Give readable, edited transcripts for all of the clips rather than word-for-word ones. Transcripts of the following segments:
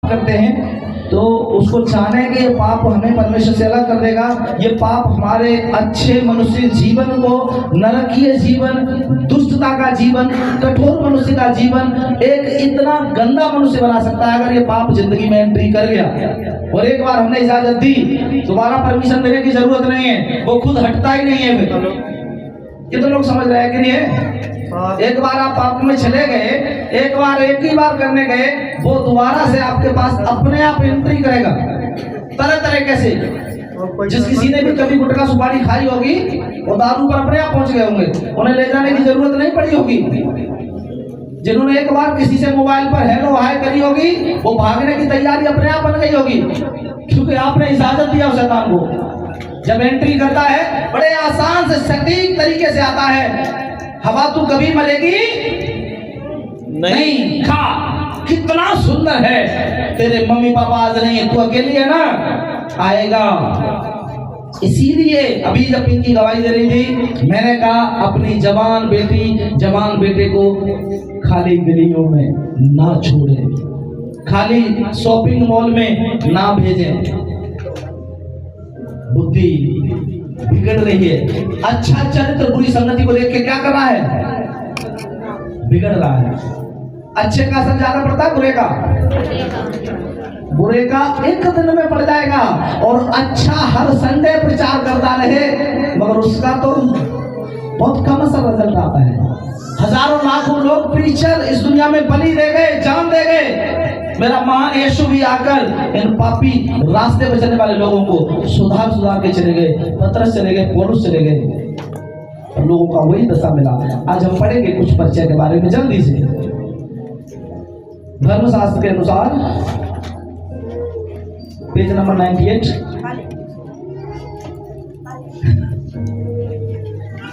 करते हैं तो उसको चाहने के ये पाप हमें परमेश्वर से अलग कर देगा। ये पाप हमारे अच्छे मनुष्य जीवन को, नरकीय जीवन, दुष्टता का जीवन, कठोर मनुष्य का जीवन, एक इतना गंदा मनुष्य बना सकता है अगर ये पाप जिंदगी में एंट्री कर गया। और एक बार हमने इजाजत दी, दोबारा परमिशन देने की जरूरत नहीं है, वो खुद हटता ही नहीं है। फिर कितने लोग समझ रहे हैं कि नहीं है? एक बार आप पाप में चले गए, एक ही बार करने गए, वो दोबारा से आपके पास अपने आप एंट्री करेगा तरह तरीके से। जिस किसी ने भी कभी गुटखा सुपारी खाई होगी वो दारू पर अपने आप पहुंच गए होंगे, उन्हें ले जाने की जरूरत नहीं पड़ी होगी। जिन्होंने एक बार किसी से मोबाइल पर हेलो हाय करी होगी वो भागने की तैयारी अपने आप बन गई होगी, क्योंकि आपने इजाजत दिया उस शैतान को। जब एंट्री करता है बड़े आसान से सटीक तरीके से आता है, हवा तू कभी मलेगी नहीं, खा, कितना सुंदर है, तेरे मम्मी पापा आज नहीं है, तू अकेली है ना, आएगा। इसीलिए अभी जब पिंकी गवाही दे रही थी, मैंने कहा अपनी जवान बेटी जवान बेटे को खाली गलियों में ना छोड़े, खाली शॉपिंग मॉल में ना भेजे। बुद्धि बिगड़ रही है, अच्छा चरित्र बुरी संगति को देख के क्या कर रहा है, बिगड़ रहा है। अच्छे का असर ज्यादा पड़ता है बुरे का, बुरे का एक दिन में पड़ जाएगा। और अच्छा हर संडे प्रचार करता रहे मगर उसका तो बहुत कम असर रिजल्ट आता है। हजारों लाखों लोग प्रीचर इस दुनिया में बलि दे गए, जान दे गए। मेरा महान यीशु भी आकर इन पापी रास्ते पे चलने वाले लोगों को सुधार के चले गए, पतरस चले गए, पौलुस चले गए, लोगों का वही दशा मिला। आज हम पढ़ेंगे कुछ परिचय के बारे में जल्दी से। धर्मशास्त्र के अनुसार पेज नंबर 98।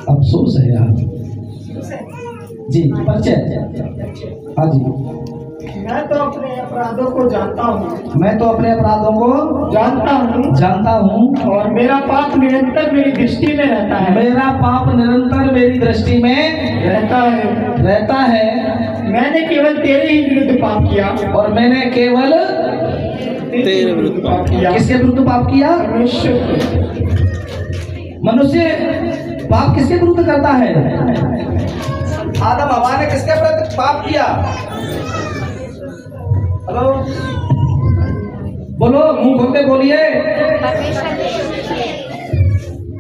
अफसोस है यार जी, परिचय। हाँ जी। मैं तो अपने अपराधों को जानता हूँ, मैं तो अपने अपराधों को जानता हूँ और मेरा पाप निरंतर मेरी दृष्टि में रहता है, मेरा पाप निरंतर मेरी दृष्टि में रहता है। मैंने केवल तेरे ही विरुद्ध पाप किया, और मैंने केवल तेरे विरुद्ध पाप किया। किसके विरुद्ध पाप किया? मनुष्य पाप किसके विरुद्ध करता है? आदम हवा ने किसके विरुद्ध पाप किया? हेलो बोलो, मुंह खोल के बोलिए।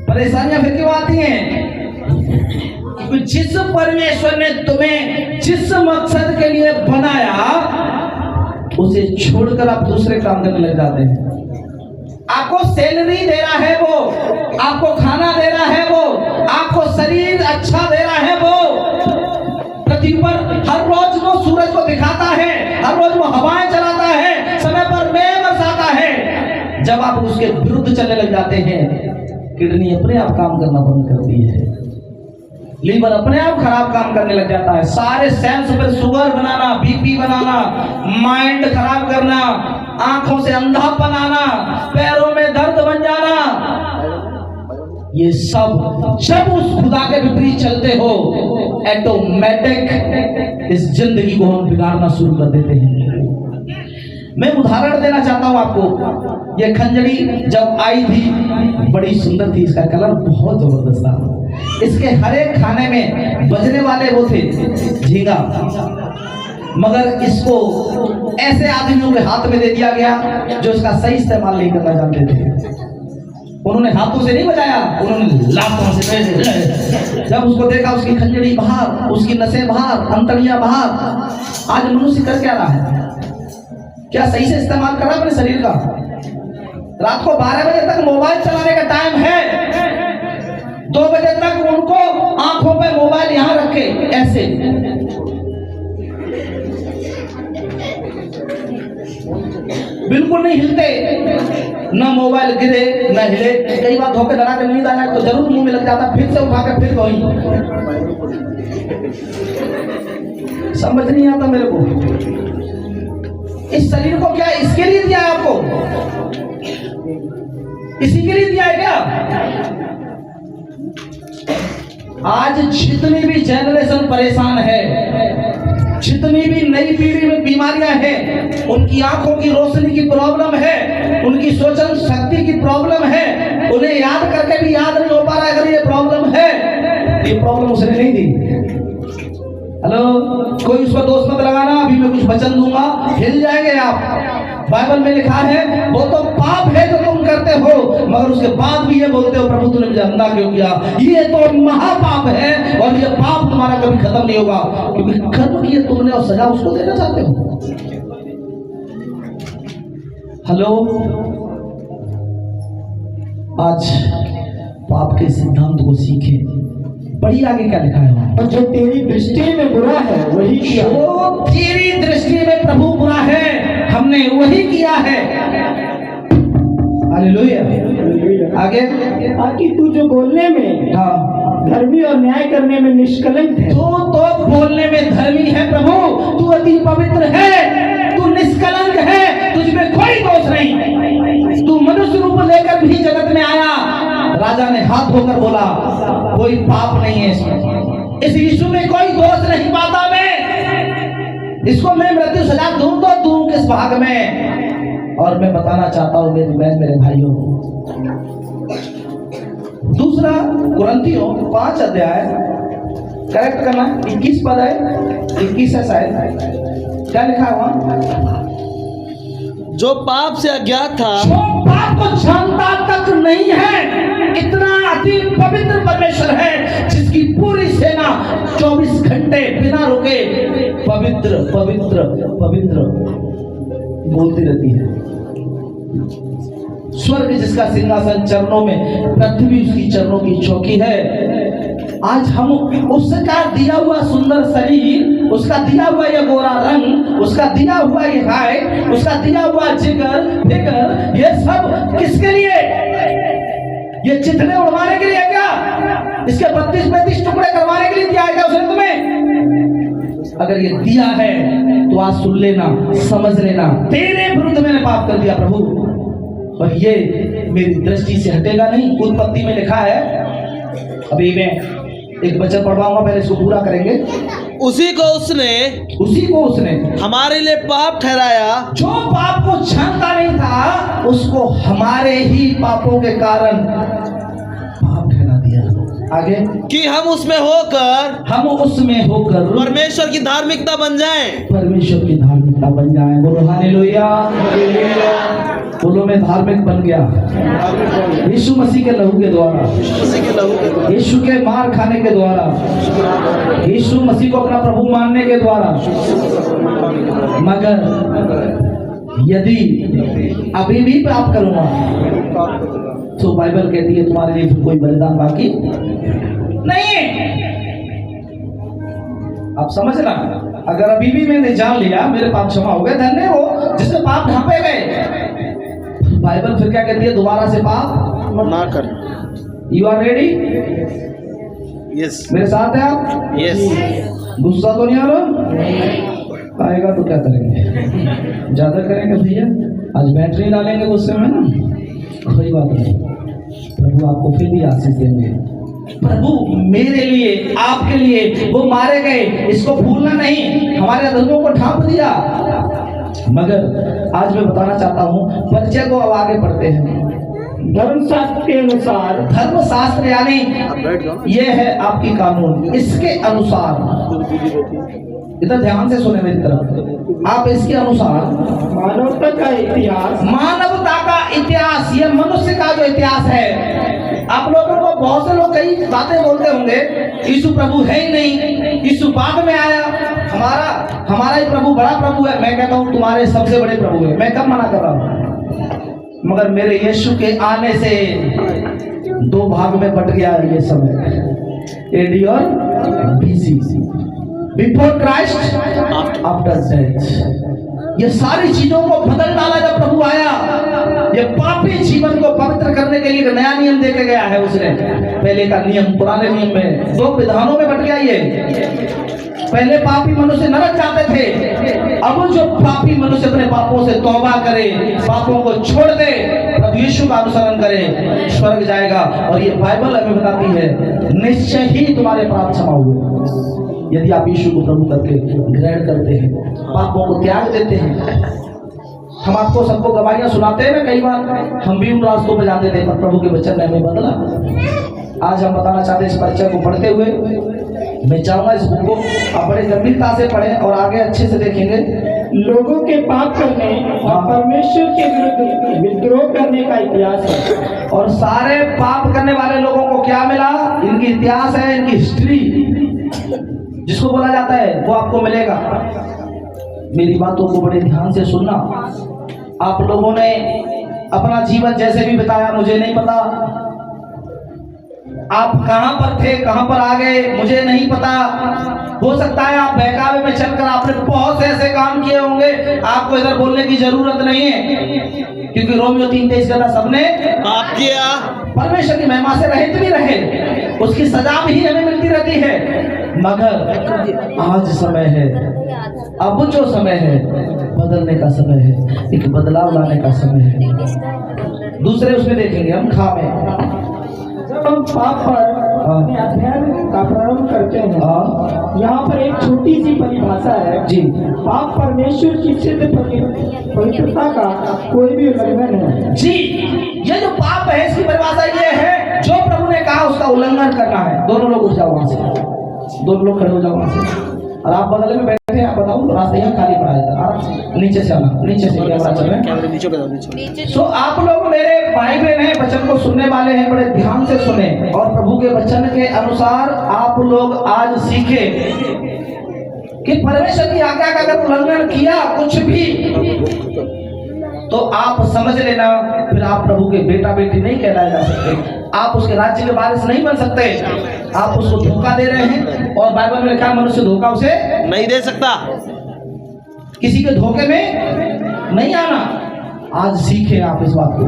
परेशानियां फिर क्यों आती हैं? क्योंकि जिस परमेश्वर ने तुम्हें जिस मकसद के लिए बनाया उसे छोड़कर आप दूसरे काम करने लग जाते हैं। आपको सैलरी दे रहा है वो, आपको खाना दे रहा है वो, आपको शरीर अच्छा दे रहा है वो, पृथ्वी पर हर रोज वो सूरज को दिखाता है, हर रोज वो हवाएं चलाता है, समय पर मेघ बरसाता है। जब आप उसके विरुद्ध चलने लग जाते हैं, किडनी अपने आप काम करना बंद करती है, लीवर अपने आप खराब काम करने लग जाता है, सारे सेल्स पर शुगर बनाना, बीपी बनाना, माइंड खराब करना, आंखों से अंधापन आना, पैरों में दर्द बन जाना, ये सब जब उस खुदा के विपरीत चलते हो ऑटोमेटिक इस जिंदगी को हम बिगाड़ना शुरू कर देते हैं। मैं उदाहरण देना चाहता हूं आपको। ये खंजरी जब आई थी बड़ी सुंदर थी, इसका कलर बहुत जबरदस्त था। इसके हर एक खाने में बजने वाले वो थे झींगा, मगर इसको ऐसे आदमियों के हाथ में दे दिया गया जो इसका सही इस्तेमाल नहीं करना जानते थे। उन्होंने हाथों से नहीं बजाया, उन्होंने लातों से। जब उसको देखा उसकी खंजरी बाहर, उसकी नसें बाहर, अंतड़ियां बाहर। आज मनुष्य कर क्या रहा है? क्या सही से इस्तेमाल कर रहा है अपने शरीर का? रात को 12 बजे तक मोबाइल चलाने का टाइम है, 2 बजे तक उनको आंखों पे मोबाइल यहां रखे ऐसे, बिल्कुल नहीं हिलते, ना मोबाइल गिरे ना हिले। कई बार धोखे धड़ा के नींद आया तो जरूर मुंह में लग जाता, फिर से उठा के फिर वही। समझ नहीं आता मेरे को। इस शरीर को क्या इसके लिए दिया है आपको? इसी के लिए दिया है क्या? आज जितनी भी जनरेशन परेशान है, जितनी भी नई पीढ़ी में बीमारियां हैं, उनकी आंखों की रोशनी की प्रॉब्लम है, उनकी सोचन शक्ति की प्रॉब्लम है, उन्हें याद करके भी याद नहीं हो पा रहा है अगर ये प्रॉब्लम है। ये प्रॉब्लम उसने नहीं दी। हेलो, कोई उसको दोष मत लगाना, अभी मैं कुछ वचन दूंगा, हिल जाएंगे आप। बाइबल में लिखा है वो तो पाप है जो तुम करते हो, मगर उसके बाद भी ये बोलते हो प्रभु तूने मुझे अंधा क्यों किया। ये तो महापाप है और ये पाप तुम्हारा कभी खत्म नहीं होगा, क्योंकि कर्म किए तुमने और सजा उसको देना चाहते हो। हेलो, आज पाप के सिद्धांत को सीखें। पढ़िए आगे क्या लिखा है वहां। और जो तेरी दृष्टि में बुरा है वही किया। जो तेरी दृष्टि में प्रभु बुरा है, हमने वही किया है। हालेलुया। आगे, ताकि तू जो बोलने में हाँ, धर्मी और न्याय करने में निष्कलंक है। तू तो बोलने में धर्मी है प्रभु, तू अति पवित्र है, तू निष्कलंक है, तुझमें कोई दोष नहीं। तू मनुष्य रूप लेकर भी जगत में आया। राजा ने हाथ धोकर बोला कोई पाप नहीं है इसमें, इस यीशु में कोई दोष नहीं पाता मैं। इसको मैं मृत्यु सजा दूं तो दूं किस भाग में। और मैं बताना चाहता हूं मेरे भाइयों, दूसरा कुरिन्थियों 5 अध्याय, करेक्ट करना, 21 पद है, 21 है शायद, क्या लिखा है वहां। जो पाप से अज्ञात था, जो पाप को जानता तक नहीं है, इतना अति पवित्र परमेश्वर है जिसकी पूरी सेना 24 घंटे बिना रुके पवित्र पवित्र पवित्र बोलती रहती है। स्वर्ग जिसका सिंहासन चरणों में, पृथ्वी उसकी चरणों की चौकी है। आज हम उसका दिया हुआ सुंदर शरीर, उसका दिया हुआ ये गोरा रंग, उसका दिया हुआ ये हाइट, उसका दिया हुआ जिगर फिगर, ये सब किसके लिए? ये चिथड़े उड़वाने के लिए क्या? इसके 32-35 टुकड़े करवाने के लिए दिया है क्या उसने तुम्हें? अगर ये दिया है तो आज सुन लेना, समझ लेना, तेरे विरुद्ध मैंने पाप कर दिया प्रभु, और ये मेरी दृष्टि से हटेगा नहीं। उत्पत्ति में लिखा है, अभी मैं एक वचन पढ़वाऊंगा, पहले इसको पूरा करेंगे। उसी को उसने हमारे लिए पाप ठहराया, जो पाप को जानता नहीं था उसको हमारे ही पापों के कारण पाप ठहरा दिया। आगे, कि हम उसमें होकर परमेश्वर की धार्मिकता बन जाएं। परमेश्वर की धार्मिकता बन जाए। बोलो हालेलुया। बोलो मैं धार्मिक बन गया यीशु मसीह के लहू के द्वारा, यीशु के मार खाने के द्वारा, यीशु मसीह को अपना प्रभु मानने के द्वारा। मगर यदि अभी भी पाप करूंगा तो बाइबल कहती है तुम्हारे लिए फिर कोई बलिदान बाकी नहीं है। आप समझना, अगर अभी भी मैंने जान लिया मेरे पाप क्षमा हो गए, धन्य हो जिससे पाप ढांपे गए। बाइबल फिर क्या कहती है? दोबारा से पाप ना कर। You are ready? यस, मेरे साथ है आप? यस। गुस्सा तो नहीं आ रहा? आएगा तो क्या करेंगे, ज्यादा करेंगे भैया, आज बैटरी डालेंगे गुस्से में ना, कोई बात नहीं, प्रभु आपको फिर भी आशीष देंगे। प्रभु मेरे लिए, आपके लिए वो मारे गए, इसको भूलना नहीं, हमारे अधर्मों को ढांप दिया। मगर आज मैं बताना चाहता हूँ, परिचय को अब आगे पढ़ते हैं। धर्मशास्त्र के अनुसार, धर्मशास्त्र यानी ये है आपकी कानून, इसके अनुसार, इधर ध्यान से सुने मेरी तरफ, आप इसके अनुसार मानवता का इतिहास, ये मनुष्य का जो इतिहास है। आप लोगों को बहुत से लोग कई बातें बोलते होंगे, यीशु प्रभु है ही नहीं, यीशु बाद में आया, हमारा ही प्रभु बड़ा प्रभु है। मैं कहता हूँ तुम्हारे सबसे बड़े प्रभु है, मैं कब मना कर रहा हूँ, मगर मेरे यीशु के आने से 2 भाग में बट गया ये समय, एडी और BC, before Christ, after death. ये सारी चीजों को बदल डाला जब प्रभु आया। ये पापी जीवन को पवित्र करने के लिए एक नया नियम देके गया है उसने। पहले का नियम पुराने नियम में 2 विधानों में बट गया ये। पहले पापी मनुष्य नरक जाते थे, अब जो पापी मनुष्य अपने पापों से तौबा करे, पापों को छोड़ दे, प्रभु यीशु का अनुसरण करे, स्वर्ग जाएगा। और ये बाइबल हमें बताती है निश्चय ही तुम्हारे पाप क्षमा हुए। यदि आप यीशु को प्रभु करके ग्रहण करते हैं, पापों को त्याग देते हैं। हम आपको सबको गवाहियां सुनाते हैं ना, कई बार हम भी उन रास्तों पर जाते थे, पर प्रभु के वचन ने हमें बदला। आज हम बताना चाहते हैं, इस परिचय को पढ़ते हुए मैं चाहूंगा इस बुक को आप बड़े गंभीरता से पढ़ें और आगे अच्छे से देखेंगे। लोगों के पाप करने और परमेश्वर के विरुद्ध विद्रोह करने का इतिहास है। और सारे पाप करने वाले लोगों को क्या मिला? इनकी इतिहास है, इनकी हिस्ट्री जिसको बोला जाता है वो आपको मिलेगा। मेरी बातों को बड़े ध्यान से सुनना। आप लोगों ने अपना जीवन जैसे भी बिताया मुझे नहीं पता, आप कहां पर थे, कहां पर आ गए मुझे नहीं पता। हो सकता है आप बहकावे में चलकर आपने बहुत से ऐसे काम किए होंगे, आपको इधर बोलने की जरूरत नहीं है, क्योंकि रोमियो 3:23 कहता सबने पाप किया, परमेश्वर की महिमा से रहित भी रहे, उसकी सजा भी हमें मिलती रहती है। मगर आज समय है, अब जो समय है बदलने का समय है, एक बदलाव लाने का समय है। दूसरे उसमें देखेंगे हम खा में, जब हम पाप पर अपने अध्ययन का प्रारंभ करते हैं, यहाँ पर एक छोटी सी परिभाषा है जी। पाप परमेश्वर की सिद्ध पवित्रता का कोई भी उल्लंघन है। जी, ये जो पाप है इसकी परिभाषा ये है, जो प्रभु ने कहा उसका उल्लंघन करना है। दोनों लोग उठ जाओ वहां से, दोनों लोग खड़े हो जाओ वहां से। और आप बगल में बैठे हैं, आप बताओ रास्ते यहाँ खाली पड़ा है, आराम से नीचे से आना, नीचे से कैमरा चल रहा है। सो आप लोग मेरे भाई बहन हैं, वचन को सुनने वाले हैं, बड़े ध्यान से सुने और प्रभु के वचन के अनुसार आप लोग आज सीखे कि परमेश्वर की आज्ञा का अगर उल्लंघन किया कुछ भी तो आप समझ लेना, फिर आप प्रभु के बेटा बेटी नहीं कहलाए जा सकते, आप उसके राज्य के वारिस नहीं बन सकते। आप उसको धोखा दे रहे हैं, और बाइबल में लिखा है मनुष्य धोखा उसे नहीं दे सकता। किसी के धोखे में नहीं आना। आज सीखे आप इस बात को,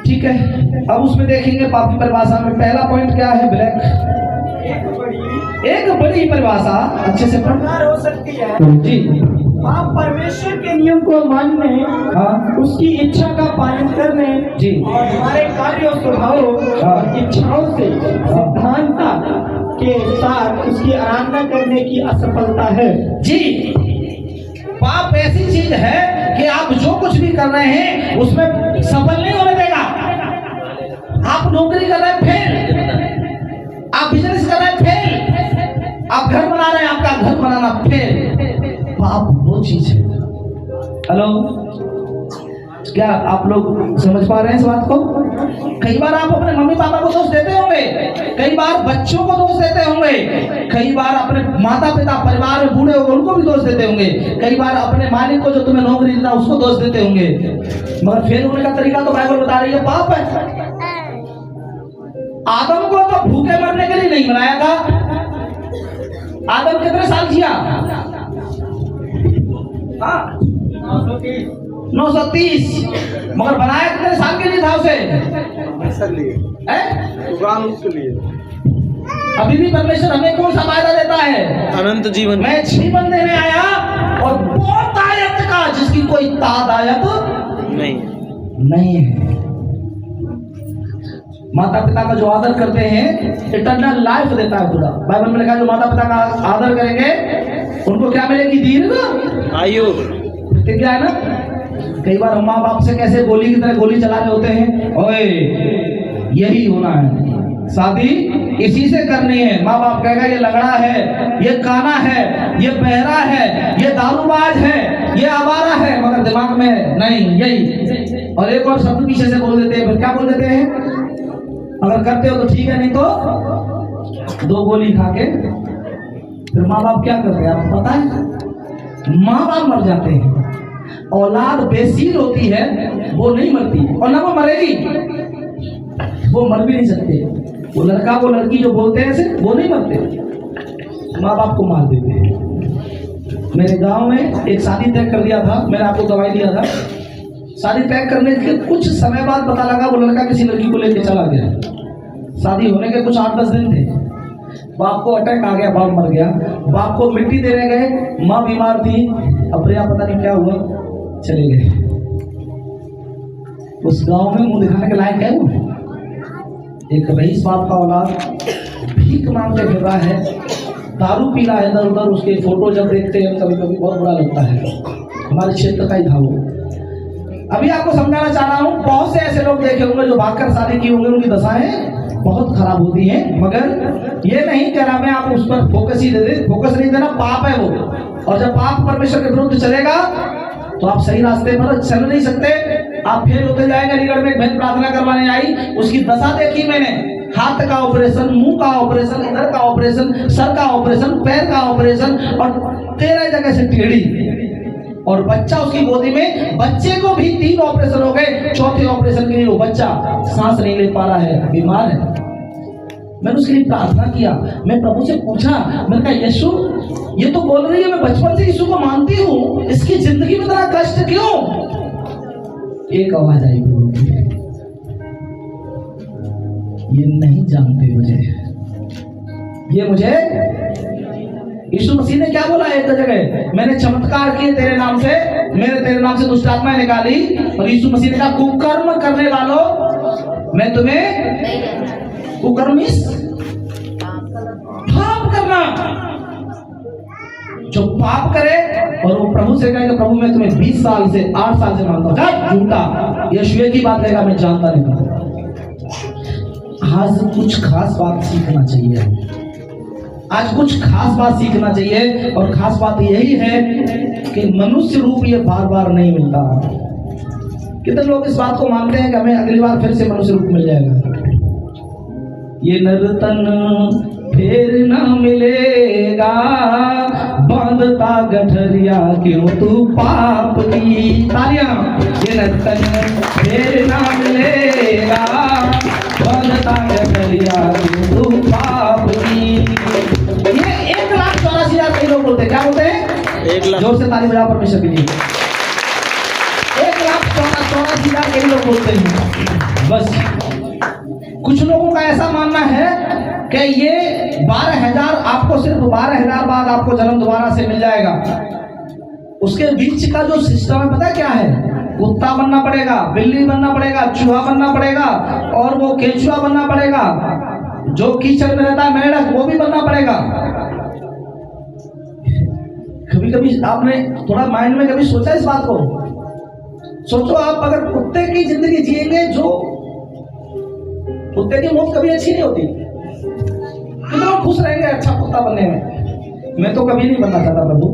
ठीक है। अब उसमें देखेंगे पापी परिभाषा में पहला पॉइंट क्या है? ब्लैक एक बड़ी परिभाषा अच्छे से प्रकार हो सकती है जी। पाप परमेश्वर के नियम को मानने, हाँ उसकी इच्छा का पालन करने जी, और हमारे कार्यों स्वभावों और इच्छाओं से सिद्धांतता के साथ उसकी आराधना करने की असफलता है जी। पाप ऐसी चीज है कि आप जो कुछ भी कर रहे हैं उसमें सफल नहीं होने देगा। आप नौकरी कर रहे हैं फेल, आप बिजनेस कर रहे हैं फेल, आप घर बना रहे हैं आपका घर बनाना फेल। पाप वो चीज है। हेलो, क्या आप लोग समझ पा रहे हैं इस बात को? कई बार आप अपने मम्मी पापा को दोष देते होंगे, कई बार बच्चों को दोष देते होंगे, कई बार अपने माता पिता परिवार में बूढ़े होंगे उनको भी दोष देते होंगे, कई बार अपने मालिक को जो तुम्हें नौकरी देता उसको दोष देते होंगे। मगर फेल होने का तरीका तो बाइबल बता रही है पाप है। आदम को तो भूखे मरने के लिए नहीं बनाया था। आदम कितने साल जिया? 930। मगर बनाया कितने साल के लिए था उसे? अभी भी परमेश्वर हमें कौन सा वायदा देता है? अनंत जीवन। मैं जीवन देने आया और बहुत आयत का जिसकी कोई तादायत नहीं है। माता पिता का जो आदर करते हैं इटर्नल लाइफ देता है खुदा। बाइबल में लिखा है जो माता पिता का आदर करेंगे उनको क्या मिलेगी? दीर्घ आयु। क्या है ना, कई बार हम माँ बाप से कैसे गोली की तरह गोली चला रहे होते हैं, ओए यही होना है, शादी इसी से करनी है। माँ बाप कहेगा ये लंगड़ा है, ये काना है, ये बहरा है, ये दारूबाज है, ये आवारा है, मगर दिमाग में नहीं यही। और एक और शब्द पीछे से बोल देते हैं, फिर क्या बोल देते हैं? अगर करते हो तो ठीक है, नहीं तो 2 गोली खा के। फिर माँ बाप क्या करते हैं आपको पता है? माँ बाप मर जाते हैं। औलाद बेसील होती है, वो नहीं मरती और ना वो मरेगी, वो मर भी नहीं सकते। वो लड़का वो लड़की जो बोलते हैं ऐसे वो नहीं मरते, माँ बाप को मार देते हैं। मेरे गांव में एक शादी तय कर दिया था, मैंने आपको दवाई दिया था। शादी तय करने के कुछ समय बाद पता लगा वो लड़का किसी लड़की को लेकर चला गया। शादी होने के कुछ 8-10 दिन थे, बाप को अटैक आ गया, बाप मर गया। बाप को मिट्टी देने गए, माँ बीमार थी, अब पता नहीं क्या हुआ, चले गए। उस गांव में मुंह दिखाने के लायक है वो? एक रईस बाप का औलाद भीख मांगते फिर रहा है, दारू पी रहा है इधर उधर, उसके फोटो जब देखते हैं कभी कभी बहुत बुरा लगता है। हमारे क्षेत्र का ही था वो। अभी आपको समझाना चाह रहा हूँ, बहुत से ऐसे लोग देखे होंगे जो भागकर शादी की होंगे, उनकी दशाएं बहुत खराब होती हैं। मगर ये नहीं कह रहा मैं, आप उस पर फोकस ही दे दे, फोकस नहीं देना, पाप है वो। और जब पाप परमेश्वर के विरुद्ध चलेगा तो आप सही रास्ते पर चल नहीं सकते, आप फेल होते जाएंगे। अलीगढ़ में एक बहन प्रार्थना करवाने आई, उसकी दशा देखी मैंने, हाथ का ऑपरेशन, मुंह का ऑपरेशन, इधर का ऑपरेशन, सर का ऑपरेशन, पैर का ऑपरेशन, और 13 जगह से टेढ़ी, और बच्चा उसकी गोदी में। बच्चे को भी 3 ऑपरेशन हो गए, चौथे ऑपरेशन के लिए वो बच्चा सांस नहीं ले पा रहा है, बीमार है। मैंने उसके लिए प्रार्थना किया, मैं प्रभु से पूछा, मैंने कहा यीशु ये तो बोल रही है मैं बचपन से यीशु को मानती हूँ, इसकी जिंदगी में इतना कष्ट क्यों? एक आवाज आई, ये नहीं जानते मुझे, ये मुझे। यीशु मसीह ने क्या बोला एक जगह, मैंने चमत्कार किए तेरे नाम से, मैंने तेरे नाम से दुष्ट आत्माएं निकाली, और यीशु मसीह ने कहा कुकर्म करने वालों मैं तुम्हें, कुकर्मिस पाप करना, जो पाप करे और वो प्रभु से कहेगा प्रभु मैं तुम्हें 20 साल से 8 साल से मानता हूं, झूठा, यीशु की बात कहेगा मैं जानता नहीं था। आज कुछ खास बात सीखना चाहिए, आज कुछ खास बात सीखना चाहिए, और खास बात यही है कि मनुष्य रूप ये बार बार नहीं मिलता। कितने लोग इस बात को मानते हैं कि हमें अगली बार फिर से मनुष्य रूप मिल जाएगा। ये नर्तन फिर न मिलेगा, बांधता गठरिया क्यों तू पाप की, तालियां। ये नर्तन फिर न मिलेगा, बांधता गठरिया क्यों तू पाप की। ये 1,84,000 कई लोग बोलते हैं, क्या बोलते हैं? 1 लाख। जोर से ताली बजाओ परमेश्वर के लिए। 1,84,000 कई लोग बोलते हैं। बस कुछ लोगों का ऐसा मानना है कि ये 12,000 आपको, सिर्फ 12,000 बाद आपको जन्म दोबारा से मिल जाएगा। उसके बीच का जो सिस्टम है पता क्या है? कुत्ता बनना पड़ेगा, बिल्ली बनना पड़ेगा, चूहा बनना पड़ेगा, और वो केंचुआ बनना पड़ेगा, जो कीचड़ में रहता है मेढक वो भी बनना पड़ेगा। कभी कभी आपने थोड़ा माइंड में कभी सोचा इस बात को? सोचो आप अगर कुत्ते की जिंदगी जिएंगे, जो कुत्ते की मौत कभी अच्छी नहीं होती, कितना खुश रहेंगे अच्छा कुत्ता बनने में। मैं तो कभी नहीं बनना चाहता प्रभु।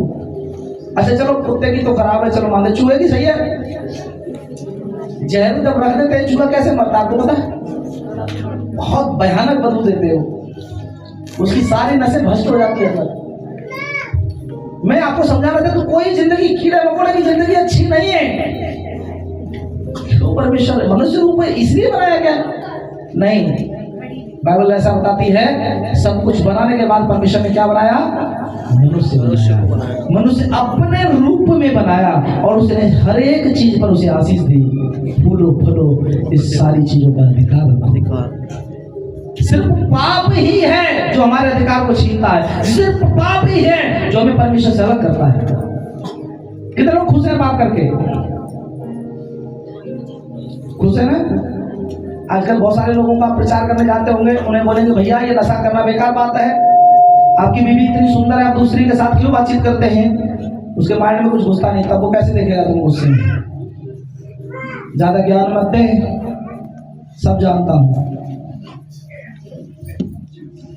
अच्छा चलो कुत्ते की तो खराब है, चलो मान ले, चूहे की सही है। जहर जब रख देते हैं चूहा कैसे मरता है आपको पता है? बहुत भयानक बदबू देते हो, उसकी सारी नसें भ्रष्ट हो जाती है। मैं आपको समझाना था तो कोई जिंदगी, कीड़े मकोड़े की जिंदगी अच्छी नहीं है। तो परमेश्वर मनुष्य रूप में इसलिए बनाया गया नहीं। बाइबल ऐसा बताती है, सब कुछ बनाने के बाद परमेश्वर ने क्या बनाया? मनुष्य बनाया। मनुष्य अपने रूप में बनाया, और उसने हर एक चीज पर उसे आशीष दी, फूलो फलो, इस सारी चीजों का अधिकार। सिर्फ पाप ही है जो हमारे अधिकार को छीनता है, सिर्फ पाप ही है जो हमें परमेश्वर से अलग करता है। कितने लोग खुश हैं पाप करके? खुश है ना? आजकल बहुत सारे लोगों का प्रचार करने जाते होंगे, उन्हें बोलेंगे भैया ये नशा करना बेकार बात है, आपकी बीवी इतनी सुंदर है, आप दूसरी के साथ क्यों बातचीत करते हैं? उसके माइंड में कुछ घुसता नहीं, तब वो कैसे देखेगा तुमको? उससे ज्यादा ज्ञान मत दे, सब जानता हूं।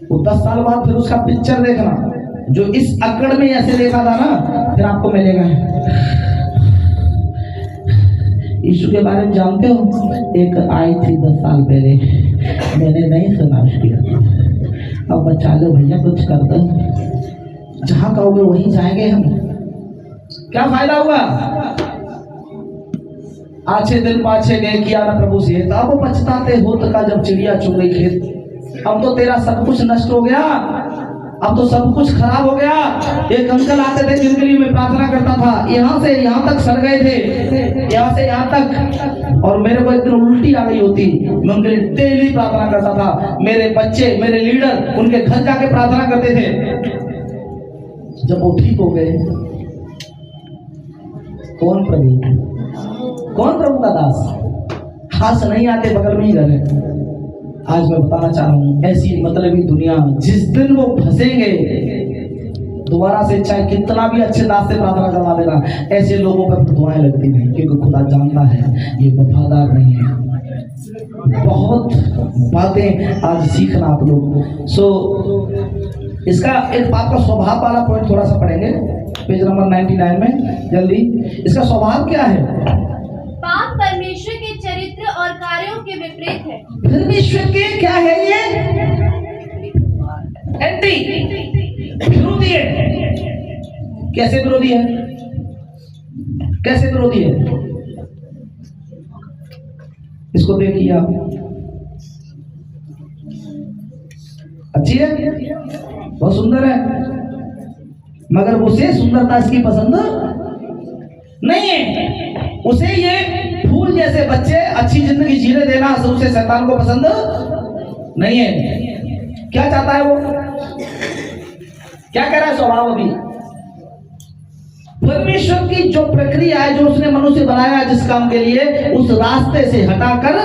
वो 10 साल बाद फिर उसका पिक्चर देखना, जो इस अकड़ में ऐसे देखा था ना, फिर आपको मिलेगा। यीशु के बारे में जानते हो? एक आई थी 10 साल पहले, मैंने नहीं सुना उसकी, अब बचा लो भैया, कुछ कर दो, जहां कहोगे वहीं जाएंगे हम। क्या फायदा हुआ? आछे दिन पाछे गए किया ना प्रभु से, तब पछताते हो तो का जब चिड़िया चुग गई खेत। अब तो तेरा सब कुछ नष्ट हो गया, अब तो सब कुछ खराब हो गया। एक अंकल आते थे जिनके लिए मैं प्रार्थना करता था, यहाँ से यहाँ तक सड़ गए थे, यहाँ से यहाँ तक, और मेरे को एक दिन उल्टी आ गई होती। मैं उनके लिए डेली प्रार्थना करता था। मेरे बच्चे, मेरे लीडर उनके घर जाके प्रार्थना करते थे। जब वो ठीक हो गए, कौन प्रभु का दास? हाथ नहीं आते, बगल में ही घर है। आज मैं बताना चाह रहा हूँ, ऐसी मतलबी दुनिया, जिस दिन वो फंसेंगे दोबारा से चाहे कितना भी अच्छे दास से प्रार्थना करवा देना, ऐसे लोगों पर दुआएं लगती नहीं, क्योंकि खुदा जानता है ये वफादार नहीं है। बहुत बातें आज सीखना आप लोग। सो इसका एक पाप का स्वभाव वाला पॉइंट थोड़ा सा पढ़ेंगे, पेज नंबर 99 में जल्दी। इसका स्वभाव क्या है? पाप परमेश्वर के चरित्र और कार्यों के विपरीत है। परमेश्वर के क्या है? ये एंटी, विरोधी है। कैसे विरोधी है? कैसे विरोधी है? इसको देखिए आप, अच्छी है, बहुत सुंदर है, मगर उसे सुंदरता इसकी पसंद नहीं है। उसे ये फूल जैसे बच्चे अच्छी जिंदगी जीने देना उसे शैतान को पसंद नहीं है। क्या चाहता है वो? क्या कह रहा है स्वभाव? अभी परमेश्वर की जो प्रक्रिया है, जो उसने मनुष्य बनाया जिस काम के लिए, उस रास्ते से हटाकर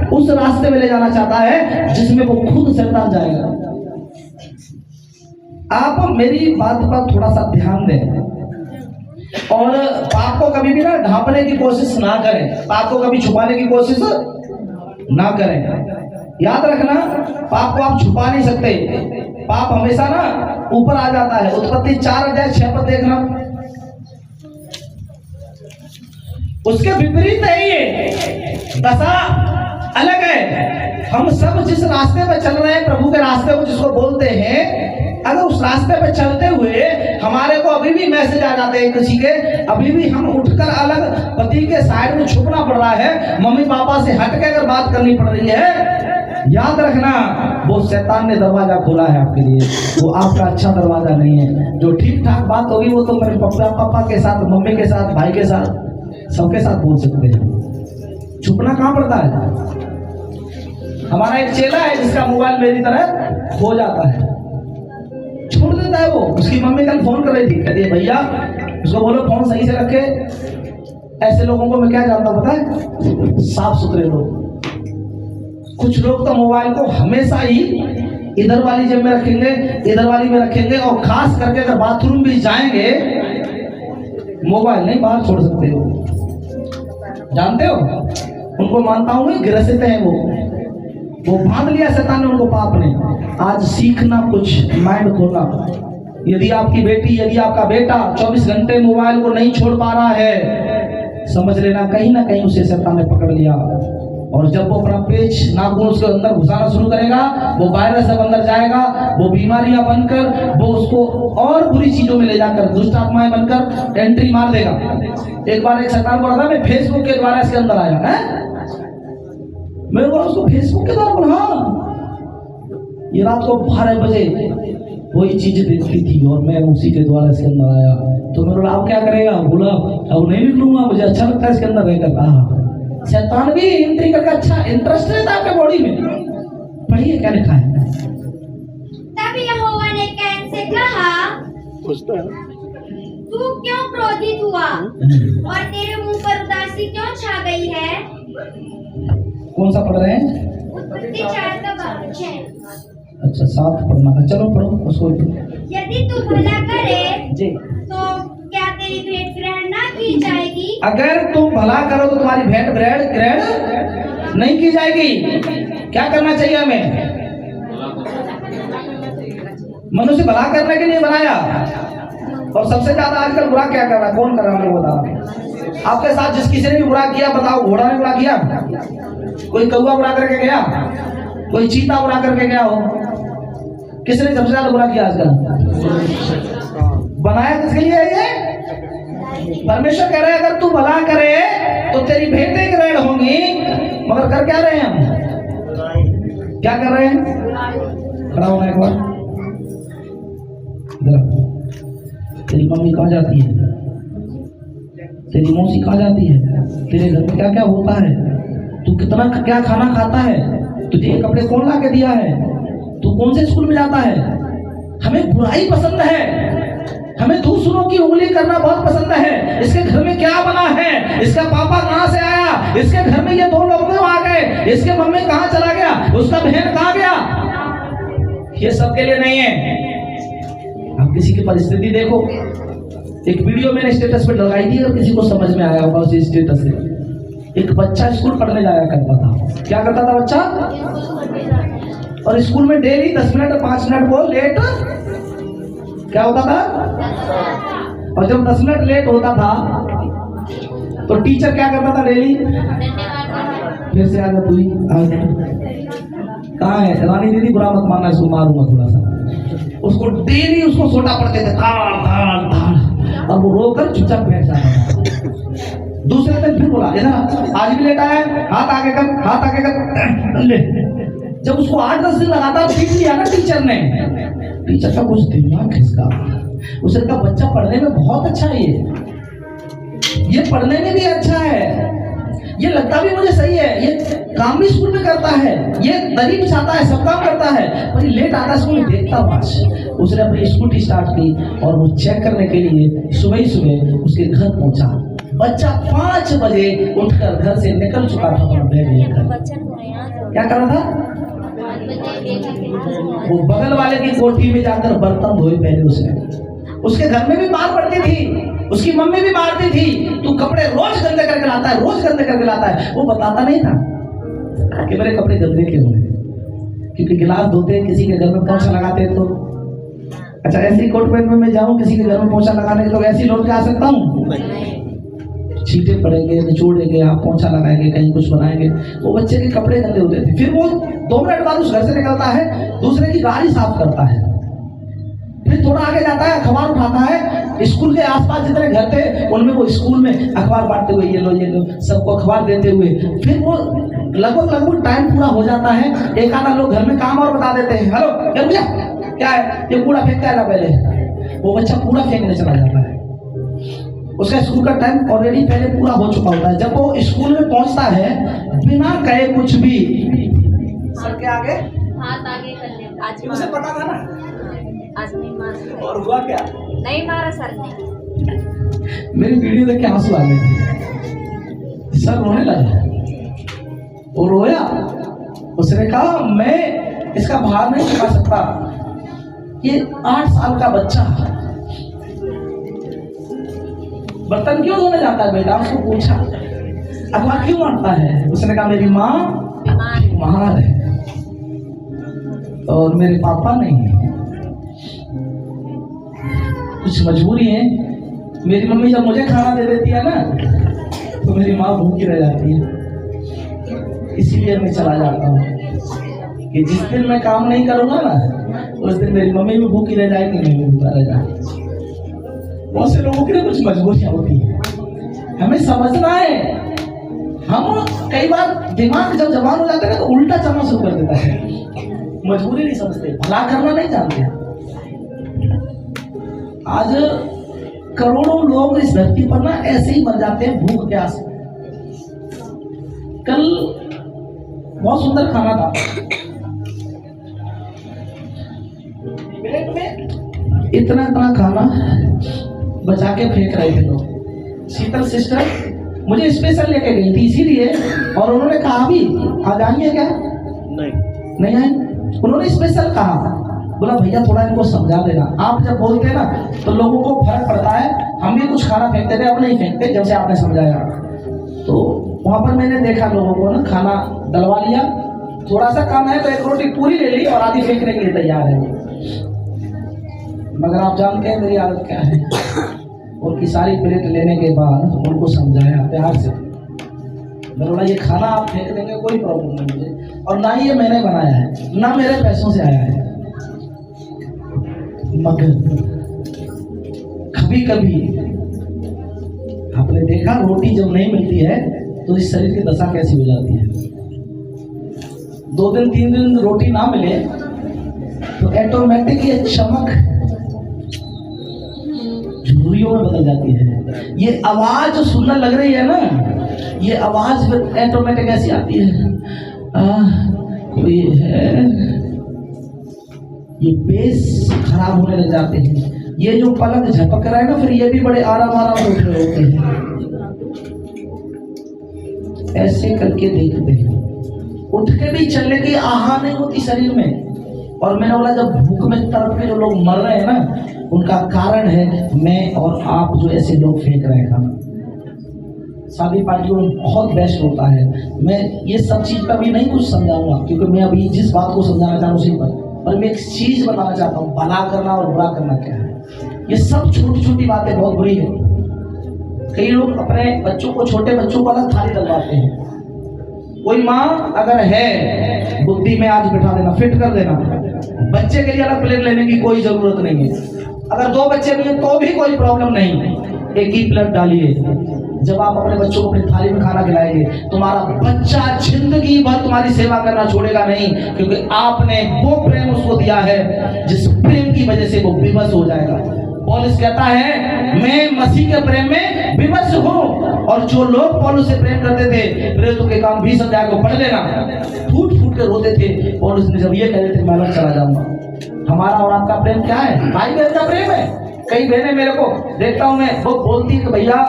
उस रास्ते में ले जाना चाहता है जिसमें वो खुद शैतान जाएगा। आप मेरी बात पर थोड़ा सा ध्यान दें और पाप को कभी भी ना ढांपने की कोशिश ना करें, पाप को कभी छुपाने की कोशिश ना करें। याद रखना, पाप को आप छुपा नहीं सकते, पाप हमेशा ना ऊपर आ जाता है। उत्पत्ति 4:6 पर देखना, उसके विपरीत है ये दशा, अलग है। हम सब जिस रास्ते पे चल रहे हैं, प्रभु के रास्ते को जिसको बोलते हैं, अगर उस रास्ते पे चलते हुए हमारे को अभी भी मैसेज आ जाते हैं किसी के, अभी भी हम उठकर अलग पति के साइड में छुपना पड़ रहा है, मम्मी पापा से हट के अगर बात करनी पड़ रही है, याद रखना वो शैतान ने दरवाजा खोला है आपके लिए, वो आपका अच्छा दरवाजा नहीं है। जो ठीक ठाक बात होगी वो तो मेरे पापा के साथ, मम्मी के साथ, भाई के साथ, सबके साथ बोल सकते हैं। छुपना कहाँ पड़ता है? हमारा एक चेला है जिसका मोबाइल मेरी तरह खो जाता है, छोड़ देता है वो। उसकी मम्मी कल फोन कर रही थी, कहती है भैया उसको बोलो फोन सही से रखे। ऐसे लोगों को मैं क्या जानता हूं पता है? साफ सुथरे लोग। कुछ लोग तो मोबाइल को हमेशा ही इधर वाली जेब में रखेंगे, इधर वाली में रखेंगे, और खास करके अगर बाथरूम भी जाएंगे मोबाइल नहीं बाहर छोड़ सकते हो। जानते हो, उनको मानता हूं मैं, ग्रसित है वो बांध लिया शैतान ने उनको, पाप ने। आज सीखना कुछ, माइंड खोलना। यदि आपकी बेटी, यदि आपका बेटा 24 घंटे मोबाइल को नहीं छोड़ पा रहा है, समझ लेना कहीं ना कहीं उसे शैतान ने पकड़ लिया। और जब वो अपना पेच नाखून उसके अंदर घुसाना शुरू करेगा, वो वायरस सब अंदर जाएगा, वो बीमारियां बनकर वो उसको और बुरी चीजों में ले जाकर दुष्ट आत्माएं बनकर एंट्री मार देगा। एक बार एक शैतान बोल रहा, मैं फेसबुक के द्वारा इसके अंदर आया है। मैं बोला उसको फेसबुक के द्वारा बोला, हाँ। ये रात को 12 बजे वही चीज देखती थी और मैं उसी के द्वारा इसके अंदर आया। तो मैं बोला अब क्या करेगा? बोला अब नहीं निकलूंगा, मुझे अच्छा लगता है इसके अंदर रहकर। शैतान भी एंट्री करके अच्छा इंटरेस्ट रहता है आपके बॉडी में। पढ़िए क्या लिखा है। तब यहोवा ने कैन से कहा, तू क्यों क्रोधित हुआ और तेरे मुंह पर उदासी क्यों छा गई है? कौन सा पढ़ रहे हैं? उत्पत्ति 4:6। अच्छा 7 पढ़ना था, चलो पढ़ो उसको। यदि तू भला करे जी तो क्या तेरी भेंट ग्रहण ना की जाएगी? अगर तुम भला करो तो तुम्हारी भेंट ग्रहण नहीं की जाएगी। क्या करना चाहिए हमें? मनुष्य भला करने के लिए बनाया, और सबसे ज्यादा आजकल बुरा क्या कर रहा है? कौन कर रहा है? बता। आपके साथ जिस किसी ने भी बुरा किया, बताओ। घोड़ा ने बुरा किया? कोई कौवा बुरा करके गया? कोई चीता बुरा करके गया हो? किसने सबसे ज्यादा बुरा किया आजकल? बनाया किसके लिए है ये? परमेश्वर कह रहे हैं अगर तू भला करे तो तेरी भेंटें ग्रहण होंगी। मगर कर क्या रहे हैं हम? क्या कर रहे हैं? खड़ा होना एक बार। तेरी मम्मी कहाँ जाती है? तेरी मौसी कहाँ जाती है? तेरे घर में क्या क्या होता है? तू कितना क्या खाना खाता है? तुझे ये कपड़े कौन ला के दिया है? तू कौन से स्कूल में जाता है? हमें बुराई पसंद है, हमें दूसरों की उंगली करना बहुत पसंद है। इसके घर में क्या बना है? इसका पापा कहाँ से आया? इसके घर में ये 2 लोग क्यों आ गए? इसके मम्मी कहाँ चला गया? उसका बहन कहाँ गया? ये सब के लिए नहीं है। आप किसी की परिस्थिति देखो। एक वीडियो मैंने स्टेटस पे लगाई थी और किसी को समझ में आया होगा उसी स्टेटस से। एक बच्चा स्कूल पढ़ने जाया करता था। क्या करता था बच्चा? और स्कूल में डेली 10 मिनट 5 मिनट वो लेट क्या होता था। और जब 10 मिनट लेट होता था तो टीचर क्या करता था डेली? फिर से आजा तू ही, कहाँ है रानी दीदी, बुरा मत मानना, इसको मारूंगा थोड़ा सा। उसको डेली उसको सोटा पड़ते थे धाड़ धाड़ धाड़, और वो रोकर चुपचाप बैठ जाता था। दूसरे दिन फिर बोला इधर आज भी लेट आया है, हाथ आगे कर, हाथ आगे कर, ले। जब उसको 8-10 दिन लगातार पीट दिया ना टीचर ने, टीचर का कुछ दिमाग खिसका। उसने कहा बच्चा पढ़ने में बहुत अच्छा है, ये पढ़ने में भी अच्छा है, ये लगता भी मुझे सही है, ये काम भी स्कूल में करता है, ये दरी बिछाता है, सब काम करता है, पर ये लेट आता है स्कूल में, देखता बस। उसने अपनी स्कूटी स्टार्ट की और वो चेक करने के लिए सुबह ही सुबह उसके घर पहुंचा। बच्चा 5 बजे उठकर घर से निकल चुका था अपना बैग लेकर। क्या कर रहा था? वो बगल वाले की कोठी में जाकर बर्तन धोए पहले उसने। उसके घर में भी मार पड़ती थी, उसकी मम्मी भी मारती थी, तू कपड़े रोज गंदे करके लाता है, रोज गंदे करके लाता है। वो बताता नहीं था कि मेरे कपड़े गंदे क्यों हैं, क्योंकि गिलास धोते किसी के घर में पोंछा लगाते तो। अच्छा ऐसी कोट पैंट में मैं जाऊं किसी के घर में पोंछा लगाने तो ऐसी लौट के आ सकता हूँ? छींटे पड़ेंगे, निचोड़ेंगे, आप पोंछा लगाएंगे, कहीं कुछ बनाएंगे। वो बच्चे के कपड़े गंदे होते थे। फिर वो 2 मिनट बाद उस घर से निकलता है, दूसरे की गाड़ी साफ करता है, फिर थोड़ा आगे जाता है, अखबार उठाता है। स्कूल के आसपास जितने घर थे उनमें वो स्कूल में अखबार बांटते हुए, ये लो सबको अखबार देते हुए। फिर वो लगभग टाइम पूरा हो जाता है, एक आधा लोग घर में काम और बता देते हैं, हेलो भैया क्या है, ये कूड़ा फेंकता है ना पहले। वो बच्चा कूड़ा फेंकने चला जाता है। उसका स्कूल का टाइम ऑलरेडी पहले पूरा हो चुका होता है। जब वो स्कूल में पहुंचता है बिना कहे कुछ भी, सर के आगे हाथ आगे कर ले। आज उसे पता था ना आज नहीं मारा। और हुआ क्या? नहीं मारा सर ने। मेरी वीडियो देख के आंसू आ गए। सर रोने लगा, वो रोया। उसने कहा मैं इसका भार नहीं चुका सकता। ये 8 साल का बच्चा बर्तन क्यों धोने जाता है बेटा? उसको पूछा अखबार क्यों बांटता है? उसने कहा मेरी माँ बीमार है और मेरे पापा नहीं है, कुछ मजबूरी है। मेरी मम्मी जब मुझे खाना दे देती है ना तो मेरी माँ भूखी रह जाती है, इसीलिए मैं चला जाता हूँ कि जिस दिन मैं काम नहीं करूँगा ना उस दिन मेरी मम्मी भी भूखी रह जाएगी, मैं भी भूखा रह जाऊंगा। बहुत से लोगों के लिए कुछ मजबूरियां होती है, हमें समझना है। हम कई बार दिमाग जब जवान हो जाते हैं तो उल्टा चलना शुरू कर देता है, मजबूरी नहीं समझते, भला करना नहीं जानते। आज करोड़ों लोग इस धरती पर ना ऐसे ही मर जाते हैं भूख प्यास। कल बहुत सुंदर खाना था, प्लेट में इतना खाना बचा के फेंक रहे थे लोग। शीतल सिस्टर मुझे स्पेशल लेके गई थी इसीलिए, और उन्होंने कहा भी आज आइए क्या? नहीं आए। उन्होंने स्पेशल कहा, बोला भैया थोड़ा इनको समझा देना। आप जब बोलते हैं ना तो लोगों को फर्क पड़ता है। हम भी कुछ खाना फेंकते थे, अब नहीं फेंकते जब से आपने समझाया। तो वहाँ पर मैंने देखा लोगों को ना खाना डलवा लिया, थोड़ा सा काम है तो 1 रोटी पूरी ले ली और आधी फेंकने के लिए तैयार है। मगर आप जानते हैं मेरी आदत क्या है, उनकी सारी प्लेट लेने के बाद उनको समझाया प्यार से, बोला ये खाना आप फेंक देंगे कोई प्रॉब्लम नहीं मुझे, और ना ही ये मैंने बनाया है ना मेरे पैसों से आया है। मगर कभी कभी आपने देखा रोटी जब नहीं मिलती है तो इस शरीर की दशा कैसी हो जाती है। 2 दिन 3 दिन रोटी ना मिले तो ऑटोमेटिक ये चमक झुर्रियों में बदल जाती है। ये आवाज जो सुनने लग रही है ना, ये आवाज ऑटोमेटिक ऐसी आती है, कोई है। ये बेस खराब होने लग जाते हैं। ये जो पलक झपक रहा है ना, फिर ये भी बड़े आराम उठ रहे होते हैं। ऐसे करके देखते हैं, उठ के भी चलने की आहा नहीं होती शरीर में। और मैंने बोला जब भूख में तड़प के जो लोग मर रहे हैं ना, उनका कारण है मैं और आप जो ऐसे लोग फेंक रहे हैं खाना। शादी पार्टियों में बहुत बेस्ट होता है। मैं ये सब चीज़ पर भी नहीं कुछ समझाऊंगा, क्योंकि मैं अभी जिस बात को समझाना चाह रहा हूँ उसी पर मैं एक चीज़ बताना चाहता हूँ, भला करना और बुरा करना क्या है। ये सब छोटी छोटी बातें बहुत बुरी है। कई लोग अपने बच्चों को, छोटे बच्चों को अलग थाली डलवाते हैं। कोई माँ अगर है बुद्धि में आज बिठा देना, फिट कर देना, बच्चे के लिए अलग प्लेट लेने की कोई जरूरत नहीं है। अगर 2 बच्चे भी हैं तो भी कोई प्रॉब्लम नहीं, एक ही प्लेट डालिए। जब आप अपने बच्चों को अपनी थाली में खाना खिलाएंगे, तुम्हारा बच्चा जिंदगी भर तुम्हारी सेवा करना छोड़ेगा नहीं, क्योंकि आपने वो प्रेम उसको दिया है जिस प्रेम की वजह से वो विवश हो जाएगा। पौलुस कहता है मैं मसीह के प्रेम में विवश हूँ। और जो लोग पौलुस से प्रेम करते थे, प्रेरितों के काम 20 अध्याय को पढ़ लेना, फूट फूट के रोते थे। पौलुस ने जब ये कह रहे थे मैं अलग चला जाऊंगा। हमारा और आपका प्रेम क्या है? भाई बहन का प्रेम है। कई बहनें मेरे को देखता हूँ मैं, वो बोलती है कि भैया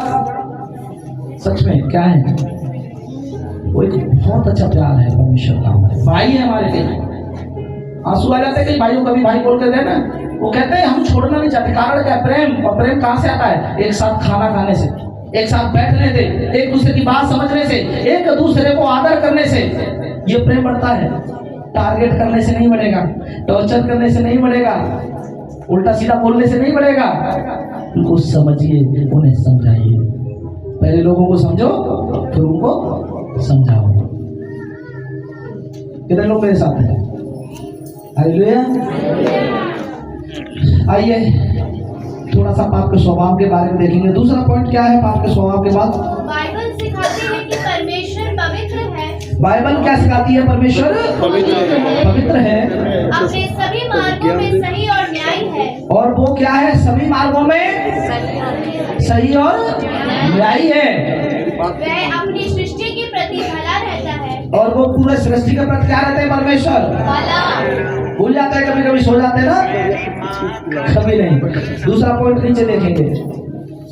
सच में क्या है, वो एक बहुत अच्छा प्यार है परमेश्वर का, हमारे भाई है हमारे लिए। आंसू आ जाते हैं कई भाइयों, कभी भाई बोल के दे ना, वो कहते हैं हम छोड़ना नहीं चाहते। कारण क्या? प्रेम। और प्रेम कहाँ से आता है? एक साथ खाना खाने से, एक साथ बैठने से, एक दूसरे की बात समझने से, एक दूसरे को आदर करने से ये प्रेम बढ़ता है। टारगेट करने से नहीं बढ़ेगा, टॉर्चर करने से नहीं बढ़ेगा, उल्टा सीधा बोलने से नहीं बढ़ेगा। उनको समझिए, उन्हें समझाइए। पहले लोगों को समझो, फिर उनको समझाओ। कितने लोग मेरे साथ हैं? हालेलुया। आइए थोड़ा सा पाप के स्वभाव के बारे में देखेंगे। दूसरा पॉइंट क्या है पाप के स्वभाव के बाद? बाइबल सिखाती है कि परमेश्वर पवित्र है। बाइबल क्या सिखाती है? परमेश्वर पवित्र है, अपने सभी मार्गों में सही और न्याय है। और वो क्या है? सभी मार्गों में सही और न्यायी है। वह अपनी सृष्टि के प्रति भला रहता है। और वो पूरे सृष्टि के प्रति क्या रहते हैं? परमेश्वर भला। भूल जाते हैं, कभी कभी सो जाते हैं ना, कभी नहीं। दूसरा पॉइंट नीचे देखेंगे।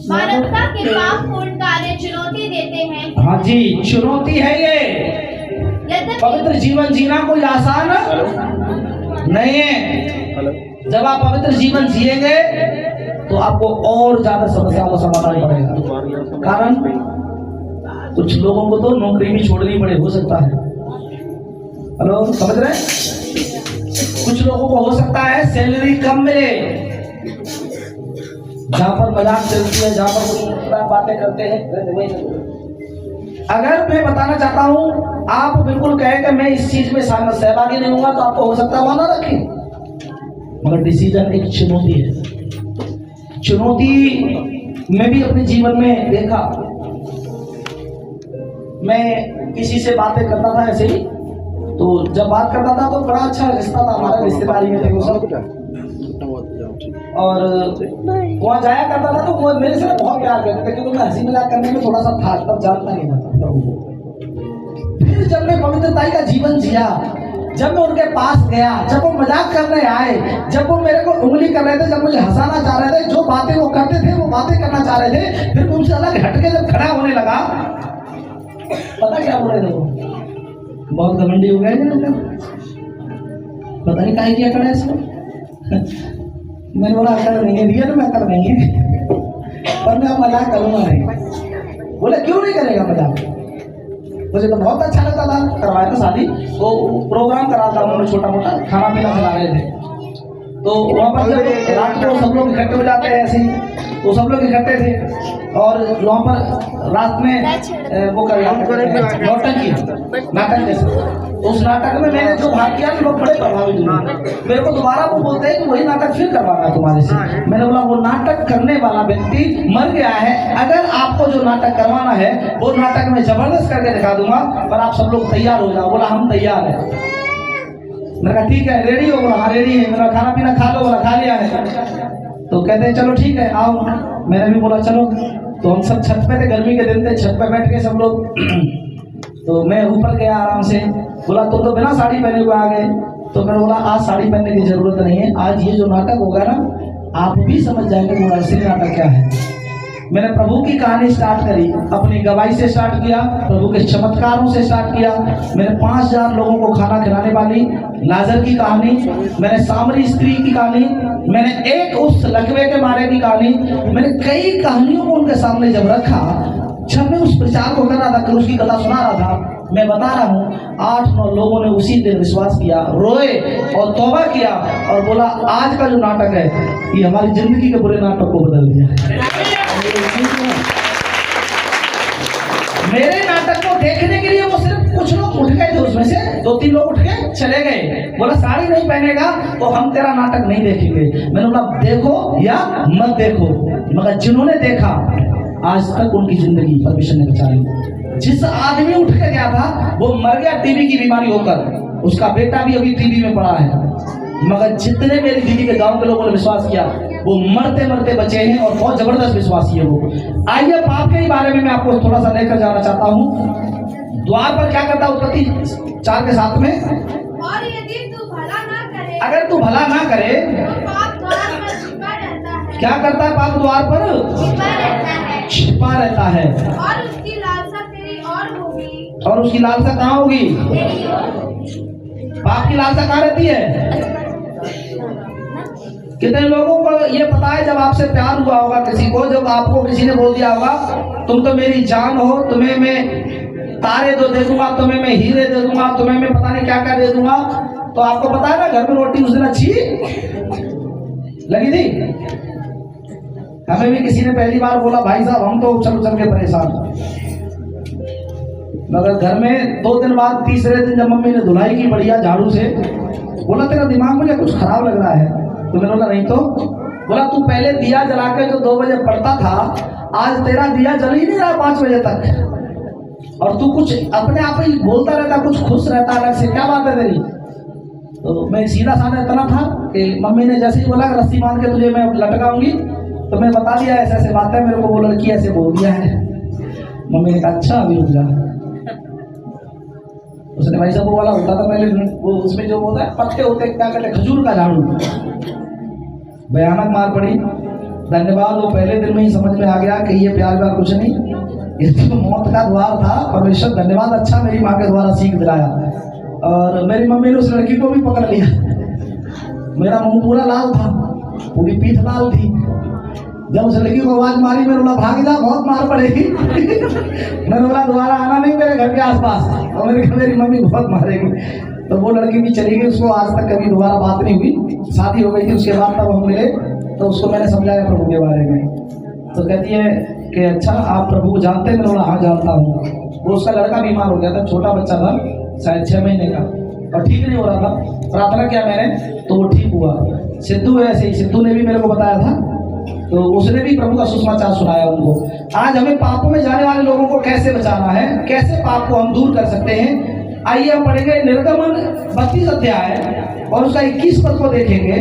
मानवता के पापपूर्ण कार्य चुनौती देते हैं। हाँ जी, चुनौती है ये। यद्यपि पवित्र जीवन जीना कोई आसान नहीं है। जब आप पवित्र जीवन जिएंगे तो आपको और ज्यादा समस्याओं का समाधान पड़ेगा। कारण कुछ लोगों को तो नौकरी भी छोड़नी पड़े, हो सकता है। हेलो, समझ रहे हैं? कुछ लोगों को हो सकता है सैलरी कम मिले, जहां पर मजाक चलती है, जहां पर बातें करते हैं। अगर मैं बताना चाहता हूं, आप बिल्कुल कहें कि मैं इस चीज में सहभागी नहीं होगा, तो आपको हो सकता है वहां ना रखें। मगर डिसीजन एक चुनौती है। चुनौती मैं भी अपने जीवन में देखा। मैं किसी से बातें करता था ऐसे ही, तो जब बात करता था तो बड़ा अच्छा रिश्ता था हमारा, रिश्तेदारी में थे वो सब। और वहाँ जाया करता था तो वो मेरे से बहुत प्यार करते थे, क्योंकि मैं हंसी मजाक करने में थोड़ा सा था, तब जानता नहीं था प्रभु को। फिर जब मैं पवित्रताई का जीवन जिया, जब मैं उनके पास गया, जब वो मजाक करने आए, जब वो मेरे को उंगली कर रहे थे, जब मुझे हंसाना चाह रहे थे, जो बातें वो करते थे वो बातें करना चाह रहे थे, फिर उनसे अलग हटके जब खड़ा होने लगा, पता क्या बोल रहे थे वो? बहुत घमंडी हो गए ना, पता नहीं काहे किया खड़ा है इसमें। मैंने बोला अकड़ नहीं है, रियल में अकड़ नहीं है, पर मैं मजाक करूंगा नहीं। बोले क्यों नहीं करेगा मजाक? मुझे तो बहुत अच्छा लगता था। करवाया था शादी, तो प्रोग्राम करा था उन्होंने, छोटा मोटा खाना पीना खिला रहे थे। तो वहाँ पर जब रात को सब लोग इकट्ठे हो जाते हैं ऐसे ही, तो सब लोग इकट्ठे थे। और वहाँ पर रात में वो कर नौटंकी नाटक जैसे, तो उस नाटक में मैंने जो भाग किया लोग बड़े प्रभावित हुए। मेरे को दोबारा वो बोलते हैं कि वही नाटक फिर करवाना तुम्हारे से। मैंने बोला वो नाटक करने वाला व्यक्ति मर गया है, अगर आपको जो नाटक करवाना है वो नाटक में जबरदस्त करके दिखा दूंगा, पर आप सब लोग तैयार हो जाओ। बोला हम तैयार है। मैंने कहा ठीक है, रेडी हो? बोला हाँ रेडी है। मेरा खाना पीना खा लो? बोला खा लिया है। तो कहते हैं चलो ठीक है आओ। मैंने भी बोला चलो। तो हम सब छत पे थे, गर्मी के दिन थे, छत पे बैठ के सब लोग। तो मैं ऊपर गया आराम से। बोला तुम तो बिना साड़ी पहने हुए आ गए। तो मैंने बोला आज साड़ी पहनने की जरूरत नहीं है, आज ये जो नाटक होगा ना आप भी समझ जाएंगे वो असली नाटक क्या है। मैंने प्रभु की कहानी स्टार्ट करी, अपनी गवाही से स्टार्ट किया, प्रभु के चमत्कारों से स्टार्ट किया। मैंने 5000 लोगों को खाना खिलाने वाली लाजर की कहानी, मैंने सामरी स्त्री की कहानी, मैंने एक उस लकवे के मारे की कहानी, मैंने कई कहानियों को उनके सामने जब रखा, जब मैं उस प्रचार को कर रहा था, उसकी कथा सुना रहा था, मैं बता रहा हूँ 8-9 लोगों ने उसी दिन विश्वास किया, रोए और तौबा किया और बोला आज का जो नाटक है ये हमारी जिंदगी के बुरे नाटक को बदल दिया। मेरे नाटक को देखने के लिए वो सिर्फ कुछ लोग उठ गए थे, उसमें से 2-3 लोग उठ के चले गए, बोला साड़ी नहीं पहनेगा तो हम तेरा नाटक नहीं देखेंगे। मैंने बोला देखो या मत देखो, मगर जिन्होंने देखा आज तक उनकी जिंदगी परमेश्वर ने बचा ली। जिस आदमी उठ के गया था वो मर गया टीबी की बीमारी होकर, उसका बेटा भी अभी टीबी में पड़ा है, मगर जितने मेरी दीदी के गांव के लोगों ने विश्वास किया वो मरते मरते बचे हैं और बहुत जबरदस्त विश्वासी है वो। आइए पाप के बारे में मैं आपको थोड़ा सा लेकर जाना चाहता हूँ। द्वार पर क्या करता उत्पत्ति 4:7 में, और यदि तू भला ना करे, अगर तू भला ना करे तो पाप द्वार पर छिपा रहता है, क्या करता है, पाप द्वार पर छिपा रहता है, छिपा रहता है, और उसकी लालसा तेरी और होगी, और उसकी लालसा कहाँ होगी, तेरी और होगी। पाप की लालसा कहाँ रहती है। कितने लोगों को ये पता है जब आपसे प्यार हुआ होगा किसी को, जब आपको किसी ने बोल दिया होगा तुम तो मेरी जान हो, तुम्हें मैं तारे तो दे दूंगा, तुम्हें मैं हीरे दे दूंगा, तुम्हें मैं पता नहीं क्या क्या दे दूंगा, तो आपको पता है ना घर में रोटी उस दिन अच्छी लगी थी। हमें भी किसी ने पहली बार बोला भाई साहब हम तो उछल उछल के परेशान, मगर घर में 2 दिन बाद तीसरे दिन जब मम्मी ने धुलाई की बढ़िया झाड़ू से, बोला तेरा दिमाग मुझे कुछ खराब लग रहा है, तो मैंने बोला नहीं तो, बोला तू पहले दिया जला के जो 2 बजे पड़ता था, आज तेरा दिया जल ही नहीं रहा 5 बजे तक, और तू कुछ अपने आप ही बोलता रहता, कुछ खुश रहता अलग से, क्या बात है तेरी। तो मैं सीधा साधा इतना था कि मम्मी ने जैसे ही बोला रस्सी बांध के तुझे मैं लटकाऊंगी, तो मैं बता दिया ऐसे ऐसे बात है, मेरे को वो लड़की ऐसे बोल दिया है। मम्मी ने कहा अच्छा अभी रुक जा। उसने भाई साहब वो वाला होता था पहले, वो उसमें जो होता है पत्ते होते क्या कहते खजूर का झाड़ू, भयानक मार पड़ी। धन्यवाद वो पहले दिन में ही समझ में आ गया कि ये प्यार व्यार कुछ नहीं, ये तो मौत का द्वार था। परमेश्वर धन्यवाद अच्छा मेरी माँ के द्वारा सीख दिलाया, और मेरी मम्मी ने उस लड़की को भी पकड़ लिया। मेरा मुंह पूरा लाल था, पूरी पीठ लाल थी। जब उस लड़की को आवाज मारी मैंने बोला भाग जा बहुत मार पड़ेगी। मैंने बोला दोबारा आना नहीं मेरे घर के आसपास, और मेरी मम्मी बहुत मारेगी। तो वो लड़की भी चली गई, उसको आज तक कभी दोबारा बात नहीं हुई, शादी हो गई थी उसके बाद तब हम मिले, तो उसको मैंने समझाया प्रभु के बारे में। तो कहती है कि अच्छा आप प्रभु को जानते हैं। मैंने बोला हाँ जानता हूँ। वो उसका लड़का बीमार हो गया था, छोटा बच्चा था शायद 6 महीने का, और ठीक नहीं हो रहा था। प्रार्थना किया मैंने तो वो ठीक हुआ। सिद्धू है ऐसे ही, सिद्धू ने भी मेरे को बताया था, तो उसने भी प्रभु का सुसमाचार सुनाया उनको। आज हमें पापों में जाने वाले लोगों को कैसे बचाना है, कैसे पाप को हम दूर कर सकते हैं, आइए हम पढ़ेंगे निर्गमन 32 अध्याय और उसका 21 पद को देखेंगे।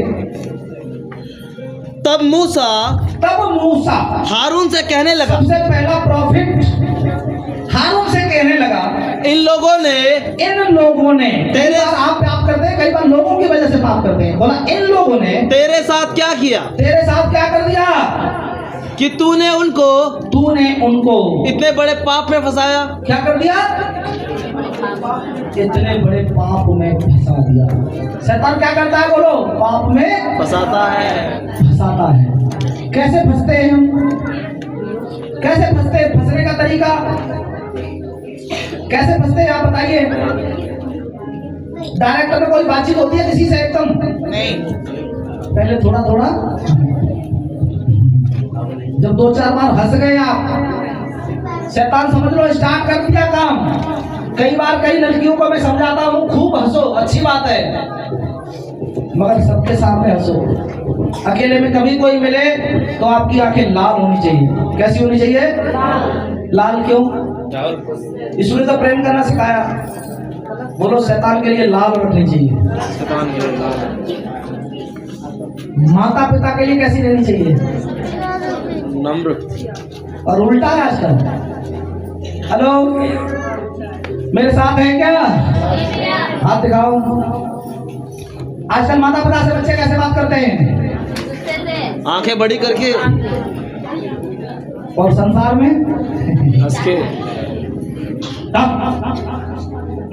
तब मूसा हारून से कहने लगा, सबसे पहला प्रॉफिट हारून से कहने लगा, इन लोगों ने तेरे आप पाप करते हैं, कई बार लोगों की वजह से पाप करते हैं। बोला इन लोगों ने तेरे साथ क्या किया, तेरे साथ क्या कर दिया कि तूने उनको इतने बड़े पाप में फंसाया। क्या कर दिया, इतने बड़े पाप में फंसा दिया। शैतान क्या करता है बोलो, पाप में फंसाता है। कैसे फंसते हैं हम, कैसे फंसते हैं, फंसने का तरीका कैसे फंसते हैं आप बताइए। डायरेक्टर में कोई बातचीत होती है किसी से एकदम नहीं, पहले थोड़ा थोड़ा, जब 2-4 बार हंस गए आप, शैतान समझ लो स्टार्ट कर दिया काम। कई बार कई लड़कियों को मैं समझाता हूँ खूब हंसो, अच्छी बात है, मगर सबके सामने हंसो। अकेले में कभी कोई मिले तो आपकी आंखें लाल होनी चाहिए। कैसी होनी चाहिए, लाल क्यों, इसने तो प्रेम करना सिखाया। बोलो शैतान के लिए लाल रखनी चाहिए। माता पिता के लिए कैसी रहनी चाहिए, नम्र। और उल्टा है आजकल। हेलो मेरे साथ है क्या, हाथ दिखाओ। आजकल माता पिता से बच्चे कैसे बात करते हैं, आंखें बड़ी करके। और संसार में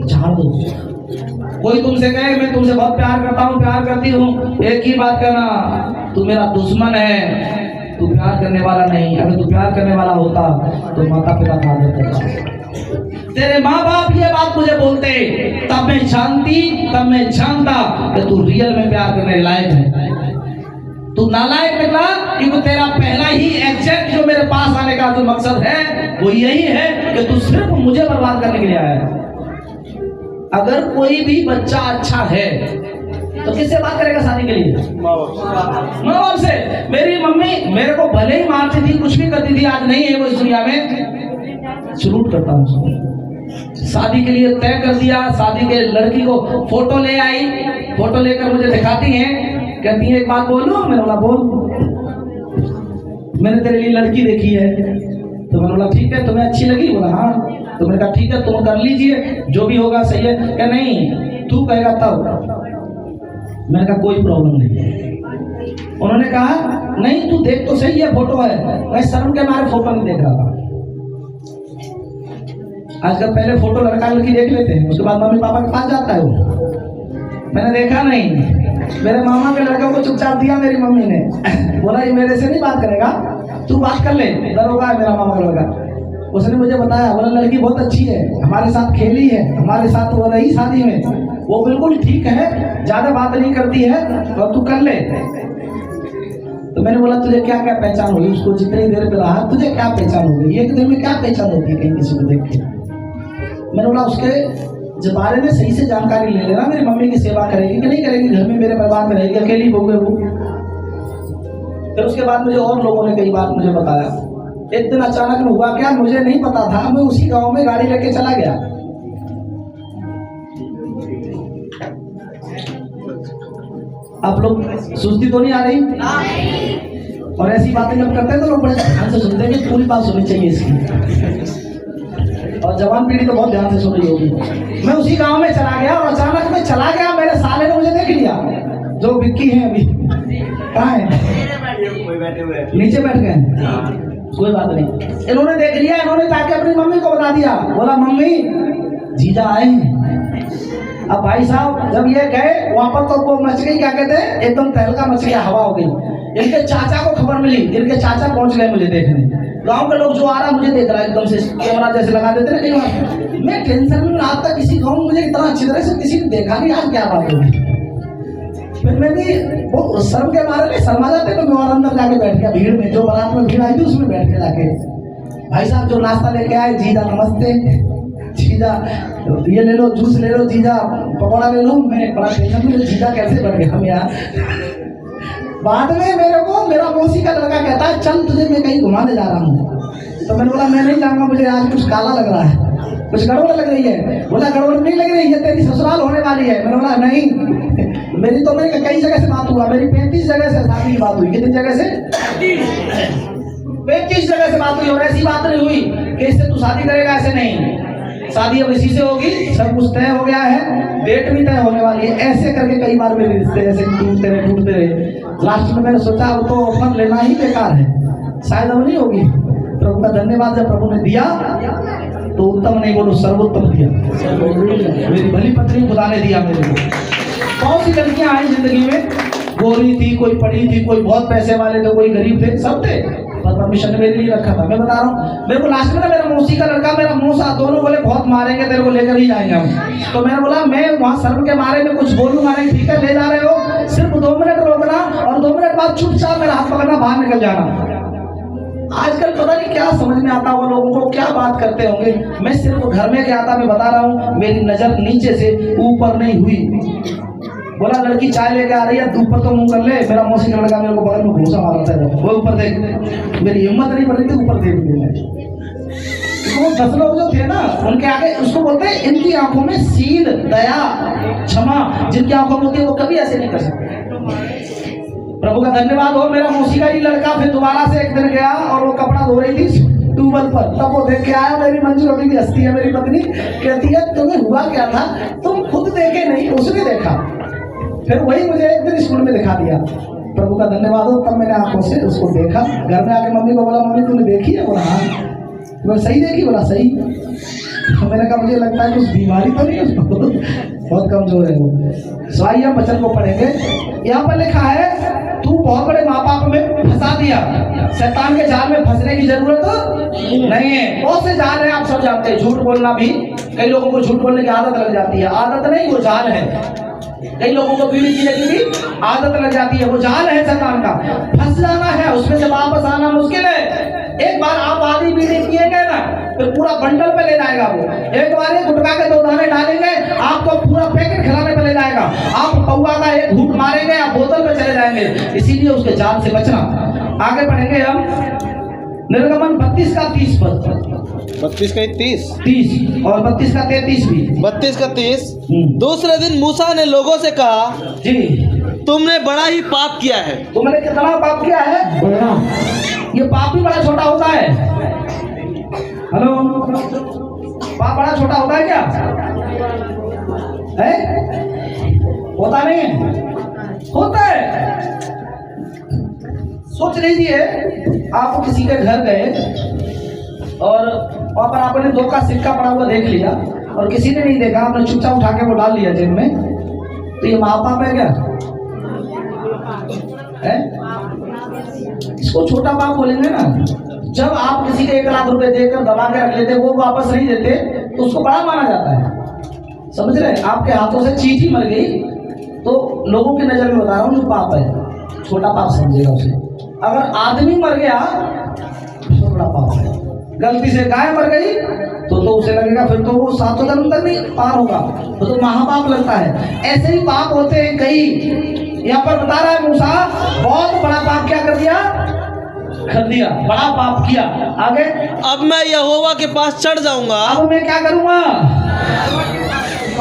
झाड़ दो। कोई तुमसे कहे मैं तुमसे बहुत प्यार करता हूँ, प्यार करती हूँ, एक ही बात कहना, तू मेरा दुश्मन है, तू प्यार करने वाला नहीं। अगर तू प्यार करने वाला होता तो माता पिता का आदर करता। तेरे माँ बाप ये बात मुझे बोलते तब मैं जानती, तब मैं जानता कि तू रियल में प्यार करने लायक है। तू नालायक निकला क्योंकि तेरा पहला ही एग्जैक्ट जो मेरे पास आने का जो मकसद है वो यही है कि तू सिर्फ मुझे बर्बाद करने के लिए आया है। अगर कोई भी बच्चा अच्छा है तो किससे बात करेगा शादी के लिए? माँ बाप से। मेरी मम्मी मेरे को भले ही मारती थी, कुछ भी करती थी, आज नहीं है वो इस दुनिया में, सलूट करता हूँ उसको। शादी के लिए तय कर दिया, शादी के लड़की को फोटो ले आई, फोटो लेकर मुझे दिखाती हैं, कहती है एक बात बोलूं? मैंने बोला बोल। मैंने तेरे लिए लड़की देखी है। तो मैंने बोला ठीक है, तुम्हें अच्छी लगी? बोला हाँ। तो मैंने कहा ठीक है, तुम कर लीजिए, जो भी होगा सही है। क्या नहीं तू कहेगा तब। मैंने कहा कोई प्रॉब्लम नहीं। उन्होंने कहा नहीं तू देख तो सही है, फोटो है। मैं शर्म के मारे फोटो नहीं देख रहा था। आजकल पहले फोटो लड़का लड़की देख लेते हैं, उसके बाद मम्मी पापा के पास जाता है वो। मैंने देखा नहीं, मेरे मामा के लड़का को चुपचाप दिया मेरी मम्मी ने। बोला ये मेरे से नहीं बात करेगा, तू बात कर ले, दरोगा है मेरा मामा का लड़का। उसने मुझे बताया, बोला लड़की बहुत अच्छी है, हमारे साथ खेली है, हमारे साथ वो रही शादी में, वो बिल्कुल ठीक है, ज्यादा बात नहीं करती है, और तू कर ले। तो मैंने बोला तुझे क्या क्या पहचान होगी? उसको जितनी देर पे रहा तुझे क्या पहचान होगी? एक दिन में क्या पहचान होती है कहीं किसी को देख के? मैंने बोला उसके जब बारे में सही से जानकारी ले लेना, मेरी मम्मी की सेवा करेगी कि नहीं करेगी, घर में मेरे परिवार में रहेगी, अकेली बहू है वो। फिर उसके बाद मुझे और लोगों ने कई बात मुझे बताया। एक दिन अचानक में हुआ क्या मुझे नहीं पता था, मैं उसी गांव में गाड़ी लेके चला गया। आप लोग सुस्ती तो नहीं आ रही? और ऐसी बातें जब करते हैं तो लोग बड़े ध्यान से सुनते हैं कि पूरी बात सुननी चाहिए इसकी। और जवान पीढ़ी तो बहुत ध्यान से सुन रही होगी। मैं उसी गांव में चला गया और अचानक में चला गया, मेरे साले ने मुझे देख लिया, जो विक्की है अभी। कहाँ है? नीचे बैठ गए। कोई बात नहीं, इन्होंने देख लिया, इन्होंने जाके अपनी मम्मी को बता दिया। बोला मम्मी जीजा आए हैं। अब भाई साहब जब ये गए वहां पर तो वो मच गई, क्या कहते हैं, एकदम तहलका मच गया, हवा हो गई। इनके चाचा को खबर मिली, इनके चाचा पहुंच गए मुझे देखने। गांव के लोग जो आ रहा मुझे देख रहा है, एकदम से कैमरा जैसे लगा देते ना कई बार। मैं टेंशन में, आज तक किसी गाँव में मुझे इतना अच्छी तरह से किसी ने देखा नहीं, आज क्या बात होगी। फिर मैं भी वो शर्म के मारे शर्मा जाते तो मैं और अंदर जाके बैठ गया भीड़ में, जो बारात में भीड़ आई थी उसमें बैठ के जाके। भाई साहब जो नाश्ता लेके आए, जीजा नमस्ते, जीजा ये ले लो, जूस ले लो, जीजा पकौड़ा ले लो। मैं बड़ा टेंशन में, जीजा कैसे बढ़ गया हम यार। बाद में मेरे को मेरा मौसी का लड़का कहता है चल तुझे मैं कहीं घुमाने जा रहा हूँ। तो मैंने बोला मैं नहीं जाऊंगा, मुझे आज कुछ काला लग रहा है, कुछ गड़बड़ लग रही है। बोला गड़बड़ नहीं लग रही है, तेरी ससुराल होने वाली है। मैंने बोला नहीं, मेरी तो मेरी कई जगह से बात हुआ, मेरी 35 जगह से शादी की बात हुई। कितनी जगह से? 35 जगह से बात हुई। और ऐसी बात नहीं हुई कि इससे तू शादी करेगा, ऐसे नहीं। शादी अब इसी से होगी, सब कुछ तय हो गया है, डेट भी तय होने वाली है। ऐसे करके कई बार मेरे रिश्ते ऐसे टूटते रहे। लास्ट में मैंने सोचा अब तो ऑफर लेना ही बेकार है, शायद अब नहीं होगी। प्रभु का धन्यवाद, जब प्रभु ने दिया तो उत्तम नहीं बोलो सर्वोत्तम दिया। मेरी भली पत्नी खुदा ने दिया मेरे को। बहुत सी लड़कियां आई जिंदगी में, गोरी थी, कोई पढ़ी थी, कोई बहुत पैसे वाले थे, कोई गरीब थे, सब थे, पर परमिशन ने मेरे लिए रखा था। मैं बता रहा हूँ, मेरे को लास्ट में ना मेरा मौसी का लड़का, मेरा मौसा, दोनों बोले बहुत मारेंगे तेरे को, लेकर ही जाएंगे हम। तो मैंने बोला मैं वहाँ शर्म के मारे में कुछ बोलूंगा नहीं, ठीक है ले जा रहे हो, सिर्फ 2 मिनट रोकना और 2 मिनट बाद चुपचाप मेरा हाथ पकड़ना, बाहर निकल जाना। आजकल पता नहीं क्या समझ में आता, वो लोगों को क्या बात करते होंगे। मैं सिर्फ घर में क्या आता, मैं बता रहा हूँ, मेरी नजर नीचे से ऊपर नहीं हुई। बोला लड़की चाय लेके आ रही है, ऊपर तो मुंह कर ले। मेरा मौसी का लड़का मेरे को बगल में घूसा मारा था, वो ऊपर देख, मेरी हिम्मत नहीं पड़ रही थी ऊपर देख के। वो 10 लोग जो थे ना उनके आगे, उसको बोलते हैं इनकी आंखों में सीध, दया, क्षमा, जिनकी आंखों में होती है वो कभी ऐसे नहीं कर सकते। प्रभु का धन्यवाद हो, मेरा मौसी का ही लड़का फिर दोबारा से एक दिन गया और वो कपड़ा धो रही थी ट्यूबवेल पर, तब वो देख के आया। मेरी मंजू अभी भी हंसती है, मेरी पत्नी कहती है तुम्हें हुआ क्या था, तुम खुद देखे नहीं, उसने देखा। फिर वही मुझे एक दिन स्कूल में दिखा दिया। प्रभु का धन्यवाद हो। तब मैंने आंखों से उसको देखा, घर में आके मम्मी को बोला, मम्मी तूने देखी है? बोला हाँ। मैं सही देखी? बोला सही। तो मैंने कहा मुझे लगता है कुछ बीमारी तो नहीं है उसको, बहुत कमजोर है वो। स्वाइया वचन को पढ़ेंगे, यहाँ पर लिखा है तू बहुत बड़े माँ बाप में फंसा दिया, शैतान के जाल में फंसने की जरूरत नहीं है। बहुत से जाल है, आप सब जानते हैं। झूठ बोलना भी, कई लोगों को झूठ बोलने की आदत लग जाती है। आदत नहीं, वो जाल है। कई लोगों को बीड़ी पीने की भी आदत लग जाती है, वो जाल है शैतान का। फंस जाना है, उसमें से वापस आना मुश्किल है। एक बार आप आधी बीड़ी पिएंगे ना, फिर पूरा बंडल पे ले जाएगा वो। एक बार ये गुटखा के 2 दाने डालेंगे, आपको पूरा पैकेट खिलाने पे ले जाएगा। आप पौवा का एक घूंट मारेंगे, आप बोतल पे चले जाएंगे। इसीलिए उसके जाल से बचना। आगे बढ़ेंगे हम, निर्गमन 32 का 30 पद। 32 का 30 और 32 का 33 भी। 32 का 30। दूसरे दिन मूसा ने लोगों से कहा, जी तुमने बड़ा ही पाप किया है। तुमने कितना पाप किया है? बड़ा। ये पाप भी बड़ा छोटा होता है। हेलो, पाप बड़ा छोटा होता है क्या? है? होता नहीं है? होता है। सोच लीजिए, आप किसी के घर गए और वहां पर आपने 2 का सिक्का पड़ा हुआ देख लिया और किसी ने नहीं देखा, आपने चुपचाप उठा के वो डाल लिया जेब में, तो ये महापाप है क्या? है? इसको छोटा पाप बोलेंगे ना। जब आप किसी के 1 लाख रुपए देकर दबा के रख लेते, वो वापस नहीं देते, तो उसको बड़ा माना जाता है। समझ रहे? आपके हाथों से चींटी मर गई तो लोगों की नजर में बता रहा हूँ जो पाप है, छोटा पाप समझेगा उसे। अगर आदमी मर गया तो बड़ा पाप है। गलती से गाय मर गई तो उसे लगेगा फिर तो वो 7 जन्म तक नहीं पार होगा, तो महापाप लगता है। ऐसे ही पाप होते हैं कई। यहाँ पर बता रहा है मूसा, बहुत बड़ा पाप क्या कर दिया? बड़ा पाप किया। आगे, अब मैं यहोवा के पास चढ़ जाऊंगा। अब मैं क्या करूंगा?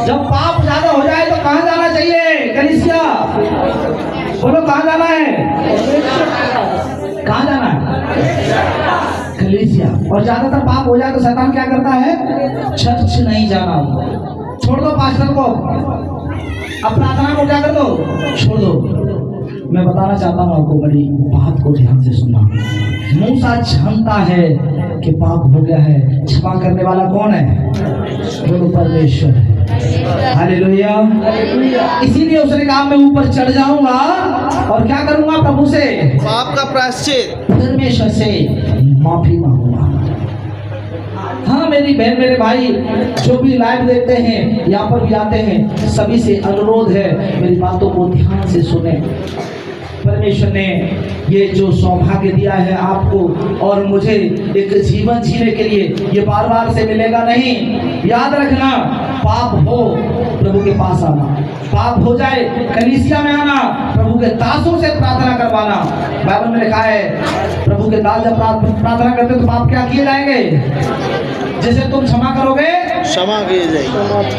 जब पाप ज्यादा हो जाए तो कहाँ जाना चाहिए? कलीसिया बोलो, कहाँ जाना है? कहाँ जाना है? कलीसिया। और ज्यादातर पाप हो जाए तो शैतान क्या करता है? चर्च नहीं जाना, छोड़ दो पास्टर को, अब प्रार्थना को क्या कर दो? छोड़ दो। मैं बताना चाहता हूँ आपको, बड़ी बात को ध्यान से सुनना। मूसा जानता है कि पाप हो गया है, क्षमा करने वाला कौन है? बोलो, परमेश्वर है। हालेलुया। इसीलिए उसने कहा मैं ऊपर चढ़ जाऊंगा और क्या करूंगा? प्रभु से पाप का प्रायश्चित, परमेश्वर से माफी मांगूंगा। हाँ मेरी बहन, मेरे भाई जो भी लाइव देखते हैं, यहाँ पर भी आते हैं, सभी से अनुरोध है मेरी बातों को ध्यान से सुने। परमेश्वर ने ये जो सौभाग्य दिया है आपको और मुझे, एक जीवन जीने के लिए, ये बार बार से मिलेगा नहीं। याद रखना, पाप हो प्रभु के पास आना, पाप हो जाए कलीसिया में आना, प्रभु के दासों से प्रार्थना करवाना। बाइबल में लिखा है प्रभु के दास जब प्रार्थना करते तो पाप क्या किए जाएंगे? जैसे तुम क्षमा करोगे क्षमा किए जाएंगे।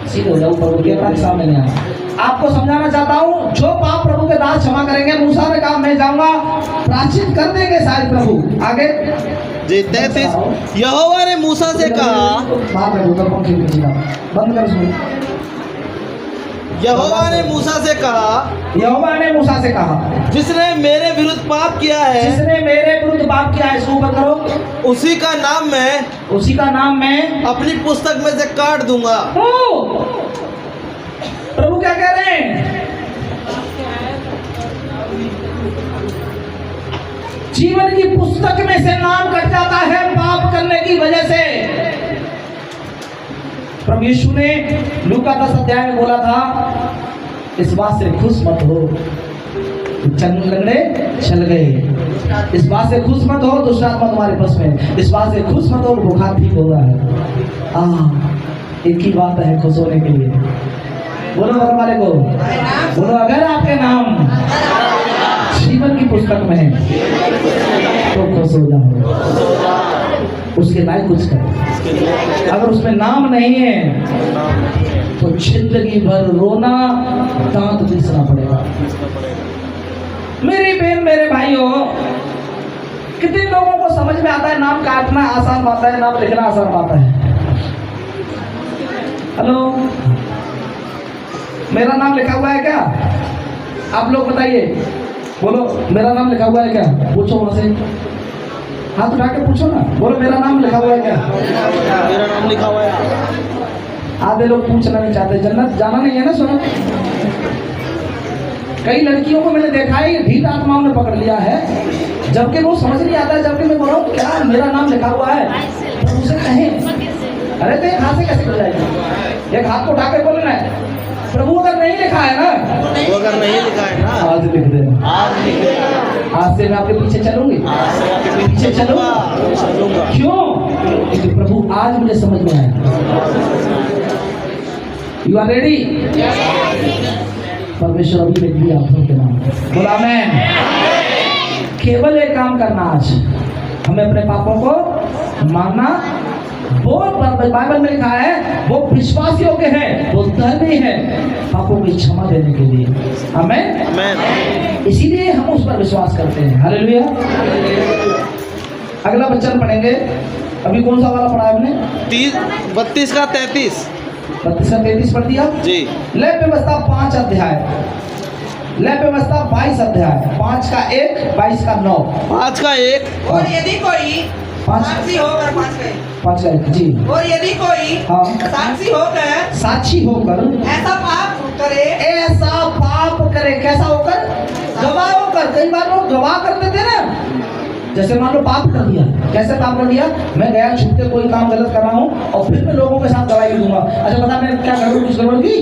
सीधे हो जाओ, प्रभु के पास सामने नहीं आना। आपको समझाना चाहता हूँ, जो पाप प्रभु के दास क्षमा करेंगे, मूसा ने कहा मैं जाऊंगा, प्रायश्चित कर देंगे शायद प्रभु। आगे जी 33। यहोवा ने मूसा से कहा, बंद कर सुन। यहोवा ने मूसा से कहा, जिसने मेरे विरुद्ध पाप किया है, इसको ऊपर करो। उसी का नाम मैं अपनी पुस्तक में से काट दूंगा। प्रभु क्या कह रहे हैं? जीवन की पुस्तक में से नाम कट जाता है पाप करने की वजह से। प्रभु यीशु ने लूका 10 अध्याय में बोला था, इस बात से खुश मत हो लंगड़े चल गए, इस बात से खुश मत हो दुष्ट आत्मा तुम्हारे बस में, इस बात से खुश मत हो बुखार ठीक हो रहा है। एक ही बात है खुश होने के लिए। बोलो घर वाले को, बोलो अगर आपके नाम जीवन की पुस्तक में है तो खुश हो जाओ, उसके लायक कुछ करो। अगर उसमें नाम नहीं है तो जिंदगी भर रोना, दांत पीसना पड़ेगा। मेरी बहन, मेरे भाइयों, कितने लोगों को समझ में आता है नाम काटना आसान बात है, नाम लिखना आसान बात है? हेलो, मेरा नाम लिखा हुआ है क्या? आप लोग बताइए, बोलो मेरा नाम लिखा हुआ है क्या? पूछो उनसे, हाथ उठा के पूछो ना, बोलो मेरा नाम लिखा हुआ है क्या? मेरा नाम लिखा हुआ है। आधे लोग पूछना नहीं चाहते, जन्नत जाना नहीं है ना। सुनो, कई लड़कियों को मैंने देखा है, ये ढीठ आत्माओं ने पकड़ लिया है, जबकि वो समझ नहीं आता है। जबकि मैं बोल रहा हूँ क्या मेरा नाम लिखा हुआ है, तो उसे कहें अरे तो एक हाथ से कैसे कर जाएगी? एक हाथ को उठा के बोलना है प्रभु अगर नहीं लिखा है ना, वो अगर नहीं लिखा है ना, आज लिख दे, आज लिख दे। आज से मैं आपके पीछे चलूंगी, आज से आपके पीछे चलूंगा। क्यों? क्योंकि प्रभु आज मुझे समझ में आया। You are ready? परमेश्वर अभी लिख दिया आप सबके नाम। बोला मैं केवल एक काम करना, आज हमें अपने पापों को मानना। वो बाइबल में लिखा है वो विश्वास योग्य है, वो धर्मी है पापों की क्षमा देने के लिए। आमीन, आमीन। इसीलिए हम उस पर विश्वास करते हैं। हालेलुया। अगला वचन पढ़ेंगे। अभी कौन सा वाला पढ़ा है हमने? 32 का 33। 32 का 33 पढ़ दिया जी। ले व्यवस्था 5 अध्याय, ले व्यवस्था 22 अध्याय, 5 का 1, 22 का 9। 5 का 1। और यदि कोई साक्षी होकर 5 का 1 जी। और यदि कोई हाँ। साक्षी होकर ऐसा पाप करे, कैसा होकर? गवाह होकर। कई बार लोग गवाह कर देते ना, जैसे मान लो पाप कर दिया। कैसे पाप कर दिया? मैं गया छुप के कोई काम गलत कर रहा हूँ और फिर मैं लोगों के साथ गवाही दूंगा। अच्छा बता मैं क्या गड़बड़, कुछ गड़बड़ की?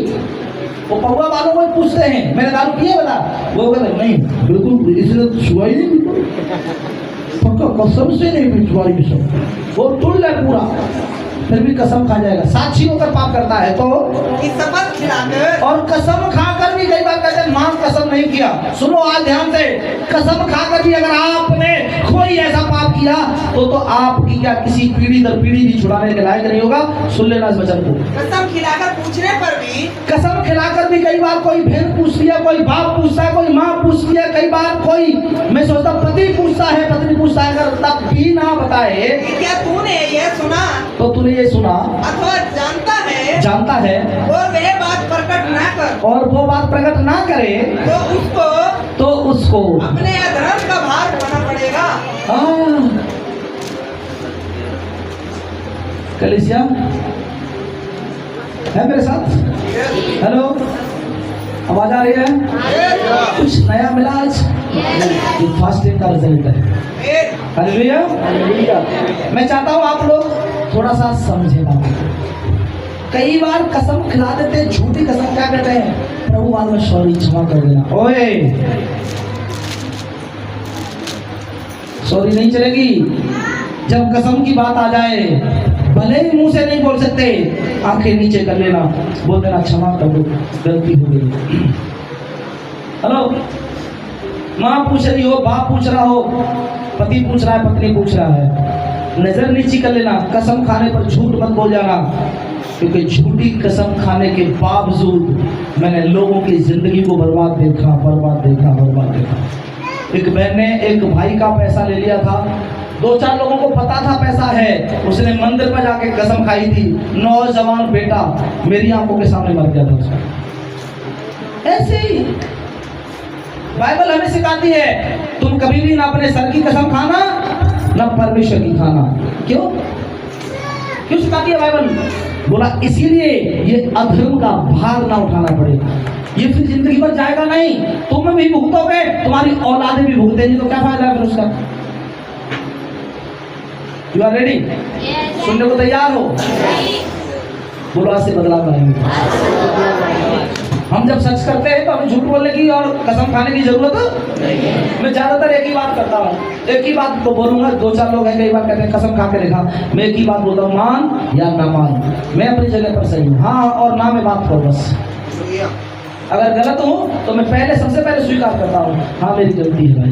वो पौवा वालों को पूछते हैं मैंने दारू पिए, बता। वो कहते नहीं बिल्कुल, इसने छुआ ही नहीं, पक्का कसम से नहीं भी छुआ ही सब। वो टुल है पूरा, फिर भी कसम खा जाएगा। साक्षी होकर पाप करता है तो शपथ खिलाकर, और कसम खाकर भी कई बार कहते हैं मां कसम नहीं किया। सुनो आज ध्यान से, कसम खाकर भी अगर आपने कोई ऐसा पाप किया तो आपकी क्या किसी पीढ़ी दर पीढ़ी भी छुड़ाने के लायक नहीं होगा। सुन लेना इस वचन को। कसम खिलाकर पूछने पर भी, कसम खिलाकर भी कई बार कोई बहन पूछ लिया, कोई बाप पूछता है, कोई माँ पूछ लिया, कई बार कोई मैं सोचता पति पूछता है, पत्नी पूछता है, अगर तब भी ना बताए क्या तूने ये सुना तो तूने ये सुना अथवा जानता है और वह बात प्रकट ना कर, और वो बात प्रकट ना करे तो उसको अपने अधर्म का भार उठाना पड़ेगा। कलीसिया है मेरे साथ? हेलो, आवाज आ रही है? कुछ नया मिला आज? ये फास्टिंग का रिजल्ट है। हालेलुया। मैं चाहता हूँ आप लोग थोड़ा सा समझे बात। कई बार कसम खिला देते, झूठी कसम। क्या कहते हैं? प्रभु बाद में सॉरी, क्षमा कर देना। ओए सॉरी नहीं चलेगी। जब कसम की बात आ जाए, भले ही मुंह से नहीं बोल सकते, आंखें नीचे कर लेना, बोल देना क्षमा कर दो, गलती हो गई। हेलो, माँ पूछ रही हो, बाप पूछ रहा हो, पति पूछ रहा है, पत्नी पूछ रहा है, नजर नीची कर लेना। कसम खाने पर झूठ मत बोल जाना, क्योंकि झूठी कसम खाने के बावजूद मैंने लोगों की जिंदगी को बर्बाद देखा। एक बहन ने एक भाई का पैसा ले लिया था, 2-4 लोगों को पता था पैसा है, उसने मंदिर पर जाके कसम खाई थी। नौजवान बेटा मेरी आंखों के सामने मर गया था उसका। ऐसे ही बाइबल हमें सिखाती है, तुम कभी भी ना अपने सर की कसम खाना, ना परमेश्वर की खाना। क्यों सिखाती है बाइबल? बोला इसीलिए ये अधर्म का भार ना उठाना पड़ेगा। ये फिर जिंदगी भर जाएगा नहीं, तुम भी भुगतोगे, तुम्हारी औलादें भी भुगतेंगी, तो क्या फायदा है फिर उसका? You are ready? सुनने को तैयार हो? बोलो आज से बदलाव लाएंगे। हम जब सच करते हैं तो हमें झूठ बोलने की और कसम खाने की जरूरत नहीं। मैं ज्यादातर एक ही बात करता हूँ, एक ही बात तो बोलूंगा। 2-4 लोग हैं कई बार कहते हैं कसम खा के देखा, मैं एक ही बात बोलता हूँ, मान या ना मान, मैं अपनी जगह पर सही हूँ, हाँ और ना में बात करो बस। अगर गलत हूँ तो मैं सबसे पहले स्वीकार करता हूँ, हाँ मेरी गलती है भाई,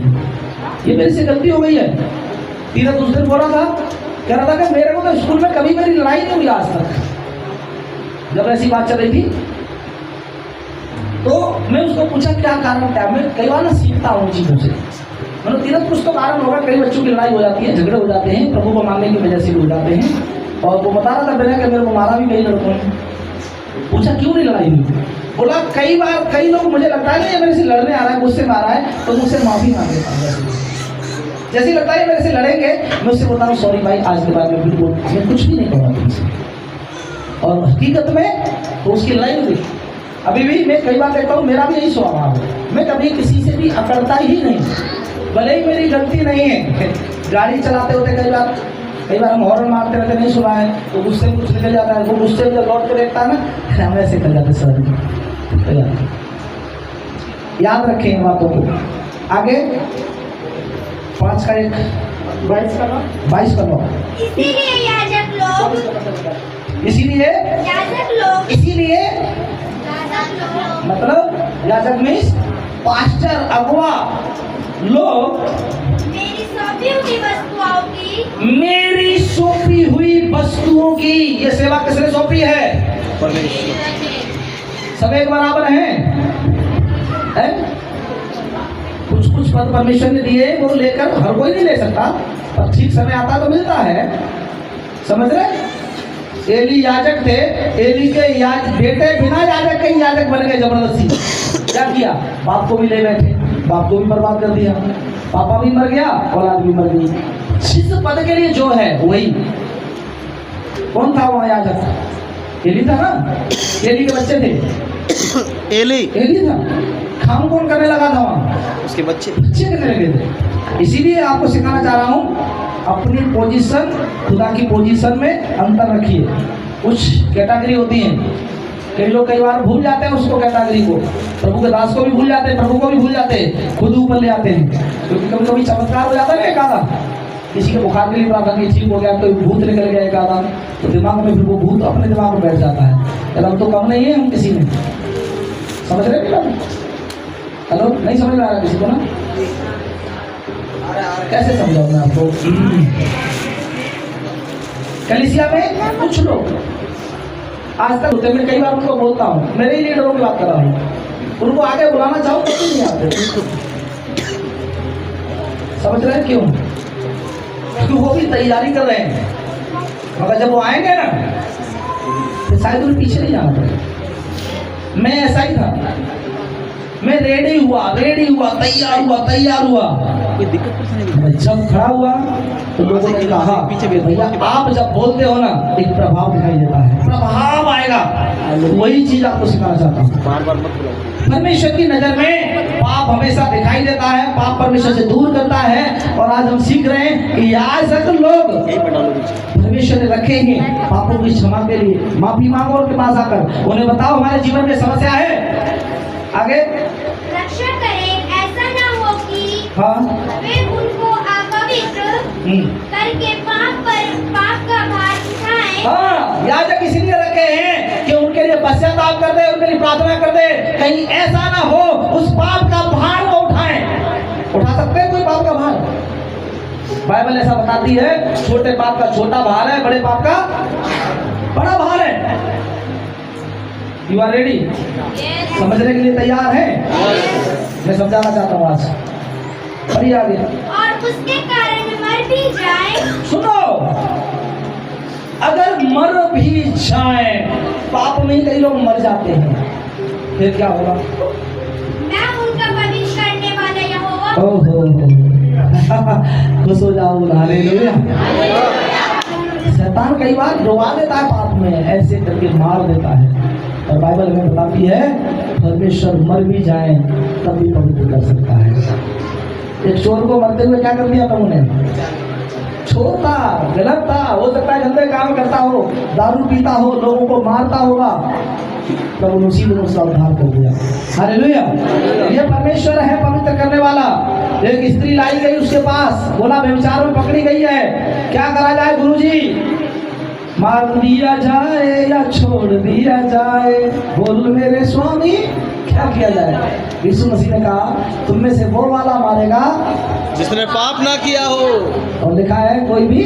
ये मेरे से गलती हो गई है। तीरथ उस दिन बोला था, कह रहा था कि मेरे को तो स्कूल में कभी मेरी लड़ाई नहीं हुई आज तक। जब ऐसी बात चल रही थी तो मैं उसको पूछा क्या कारण क्या। मैं कई बार ना सीखता हूँ चीज़ों से, मतलब तीरथ कुछ तो कारण होगा। कई बच्चों की लड़ाई हो जाती है, झगड़े हो जाते हैं, प्रभु को मानने की वजह से भी हो जाते हैं। और वो बता रहा था बिना कि मेरे को मारा भी कई लड़कों ने। पूछा क्यों नहीं लड़ाई हुई? बोला कई बार कई लोग मुझे लगता है ना ये मेरे से लड़ने आ रहा है, गुस्से में आ रहा है, तो मुझसे माफी मांग लेता हूँ। जैसे ही लगता है मेरे से लड़ेंगे, मैं उससे बोलता हूँ सॉरी भाई, आज के बाद में बिल्कुल मैं कुछ भी नहीं कहूँगा तुमसे। और हकीकत में तो उसकी लड़ाई हुई। अभी भी मैं कई बार देखता हूँ, मेरा भी यही स्वभाव है, मैं कभी किसी से भी अकड़ता ही नहीं, भले ही मेरी गलती नहीं है। गाड़ी चलाते होते कई बार हम हॉर्न मारते रहते, नहीं सुना है तो गुस्से में कुछ निकल जाता है, वो गुस्से में लौट के देखता है ना, हम ऐसे कर जाते सर। याद रखें इन बातों को। आगे 5 का 1 22 का 9। इसीलिए याजक लोग मतलब याजक मीन्स पास्टर, अगुआ लोग मेरी सौंपी हुई वस्तुओं की, ये सेवा किसने सौंपी है? सब एक बराबर हैं? कुछ पद परमेश्वर ने दिए, वो लेकर हर कोई नहीं ले सकता, पर ठीक समय आता तो मिलता है। समझ रहे? एली याजक थे, एली के बेटे बिना याजक के याजक बन गए जबरदस्ती। क्या किया? बाप को भी ले बैठे, बाप को भी बर्बाद कर दिया, पापा भी मर गया, औलाद भी मर गई। जिस पद के लिए जो है वही। कौन था वहाँ याजक? एली था ना, एली के बच्चे थे, एली था। काम कौन करने लगा था वहाँ? उसके बच्चे करने लगे थे। इसीलिए आपको सिखाना चाह रहा हूँ, अपनी पोजीशन खुदा की पोजीशन में अंतर रखिए। कुछ कैटेगरी होती हैं, कई लोग कई बार भूल जाते हैं उसको, कैटेगरी को, प्रभु के दास को भी भूल जाते हैं, प्रभु को भी भूल जाते हैं, खुद ऊपर ले आते हैं। क्योंकि कभी कभी चमत्कार हो जाता है ना, एक आधा किसी के बुखार के लिए प्रार्थना की, ठीक हो गया, कोई भूत निकल गया एक आधा, तो दिमाग में फिर वो भूत अपने दिमाग में बैठ जाता है। हम तो कम नहीं है हम किसी में। समझ रहे हैं? हेलो, नहीं समझ में आ रहा किसी को ना? कैसे समझाऊं मैं आपको? कलीसिया में कुछ लोग आज तक होते, मैं कई बार उनको बोलता हूँ, मेरे ही लीडरों की बात कर रहा हूँ, उनको आगे बुलाना चाहूँ तो नहीं आते। समझ रहे हैं क्यों? क्योंकि वो भी तैयारी कर रहे हैं, मगर जब वो आएंगे ना तो शायद उन्हें पीछे नहीं जाना पड़ेगा। मैं ऐसा ही था, मैं रेडी हुआ, तैयार हुआ। जब खड़ा हुआ तो लोगों ने कहा, भैया आप जब बोलते हो ना, एक प्रभाव दिखाई देता है, प्रभाव आएगा। वही चीज आपको सिखाना चाहता हूँ। बार मत बुलाओ। परमेश्वर की नजर में पाप हमेशा दिखाई देता है, पाप परमेश्वर से दूर करता है। और आज हम सीख रहे हैं कि याजक लोग परमेश्वर ने रखे हैं पापों की क्षमा के लिए। माफी मांगो उनके पास आकर, उन्हें बताओ हमारे जीवन में समस्या है। आगे रक्षा करें, ऐसा ना हो कि वे उनको अपवित्र करके पाप का भार उठाएं। हाँ, याजक इसीलिए रखे हैं कि उनके लिए पश्चाताप कर दे, उनके लिए प्रार्थना कर दे, कहीं ऐसा ना हो उस पाप का भार को उठाएं। उठा सकते हैं कोई पाप का भार? बाइबल ऐसा बताती है, छोटे पाप का छोटा भार है, बड़े पाप का बड़ा भार है। You are ready? समझने के लिए तैयार हैं? मैं समझाना चाहता हूँ आज। पढ़िए आगे। और उसके कारण मर भी जाए। सुनो, अगर मर भी जाए, पाप में कई लोग मर जाते हैं, फिर क्या होगा? मैं उनका पवित्र करने वाला यहोवा। ओहो, खुश हो जाओ। हालेलुया। शैतान कई बार डुबा देता है पाप में, ऐसे करके मार देता है। और बाइबल में बताती है परमेश्वर मर भी जाए तब भी पवित्र कर सकता है। एक चोर को मरते हुए क्या कर दिया प्रभु ने? चोर था, गलत था, हो सकता है गंदे काम करता हो, दारू पीता हो, लोगों को मारता होगा, प्रभु ने उसी दिन उसका उद्धार कर दिया। हालेलुया। ये परमेश्वर है पवित्र करने वाला। एक स्त्री लाई गई उसके पास, बोला व्यभिचार में पकड़ी गई है, क्या करा जाए गुरुजी? मार दिया जाए या छोड़ दिया जाए, बोल मेरे स्वामी क्या किया जाए? यीशु मसीह ने कहा, तुम में से वो वाला मारेगा जिसने पाप ना किया हो। और लिखा है कोई भी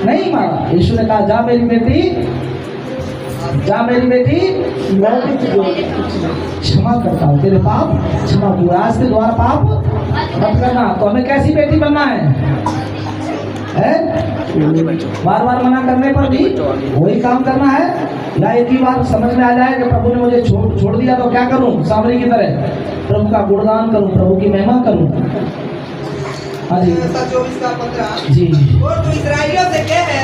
नहीं मारा। यीशु ने कहा, जा मेरी बेटी, क्षमा करता हूँ, तेरे पाप क्षमा हुआ। आज के द्वारा पाप मत करना। तो हमें कैसी बेटी बनना है? बार बार मना करने पर भी वही काम करना है। या एक ही बार समझ में आ जाए कि प्रभु ने मुझे छोड़ दिया तो क्या करूं, सामरी की तरह प्रभु का गुणगान करूं, प्रभु की महिमा करूं। हाँ जी 24:15 जी। और तू इस्राएलियों से कहे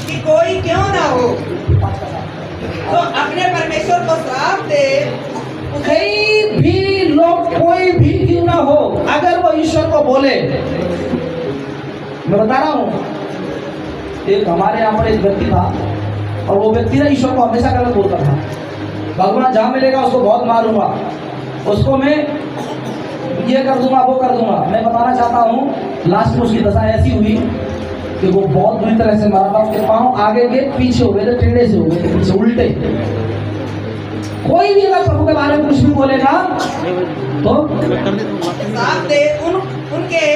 कि कोई क्यों ना हो तो अपने परमेश्वर को श्राप दे। कहीं भी लोग कोई भी क्यों ना हो, अगर वो ईश्वर को बोले, मैं बता रहा हूं, एक हमारे यहाँ पर एक व्यक्ति था और वो व्यक्ति ना ईश्वर को हमेशा गलत बोलता था। भगवान जहां मिलेगा उसको बहुत मारूंगा, उसको मैं ये कर दूंगा, वो कर दूंगा। मैं बताना चाहता हूँ लास्ट में उसकी दशा ऐसी हुई कि वो बहुत बुरी तरह से मरा था। उसके पांव आगे के पीछे हो गए थे, टेढ़े से हो गए थे, पीछे उल्टे। कोई भी अगर प्रभु के बारे में कुछ भी बोलेगा तो श्राप दे, उनके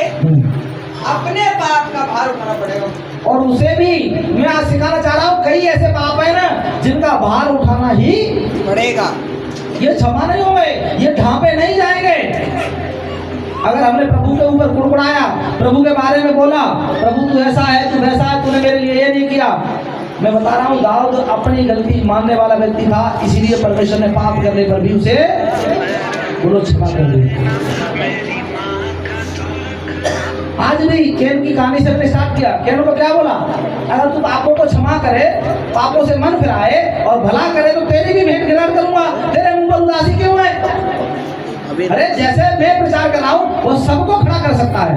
अपने पाप का भार उठाना पड़ेगा। और उसे भी मैं आज सिखाना चाह रहा हूँ, कई ऐसे पाप है ना जिनका भार उठाना ही पड़ेगा। ये क्षमा नहीं होंगे, ये ढांपे नहीं जाएंगे। अगर हमने प्रभु के ऊपर कुड़कुड़ाया, प्रभु के बारे में बोला, प्रभु तू ऐसा है, तू वैसा है, तूने मेरे लिए ये नहीं किया। मैं बता रहा हूँ दाऊद अपनी गलती मानने वाला व्यक्ति था, इसीलिए परमेश्वर ने पाप करने पर भी उसे बोलो क्षमा कर दिया। आज भी कैन की कहानी से हमने स्टार्ट किया। कैन को क्या बोला, अगर तू पापों को क्षमा करे, पापों से मन फिराए और भला करे तो तेरी भी भेंट ग्रहण करूंगा। तेरे मुंह पर उदासी क्यों है? अरे जैसे मैं प्रचार कर रहा हूँ वो सबको खड़ा कर सकता है।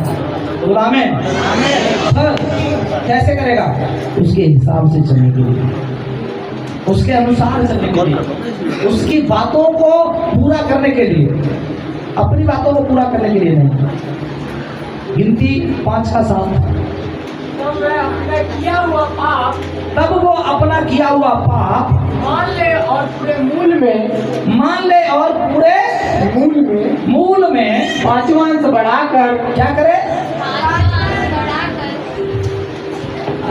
बोला आमीन। कैसे करेगा? उसके हिसाब से चलने के लिए, उसके अनुसार चलने के लिए, उसकी बातों को पूरा करने के लिए, अपनी बातों को पूरा करने के लिए नहीं। गिनती 5 का 7। तब वह अपना किया हुआ पाप, तब वो अपना किया हुआ पाप मान ले और पूरे मूल में, मान ले और पूरे मूल में 5वां अंश बढ़ाकर क्या करे?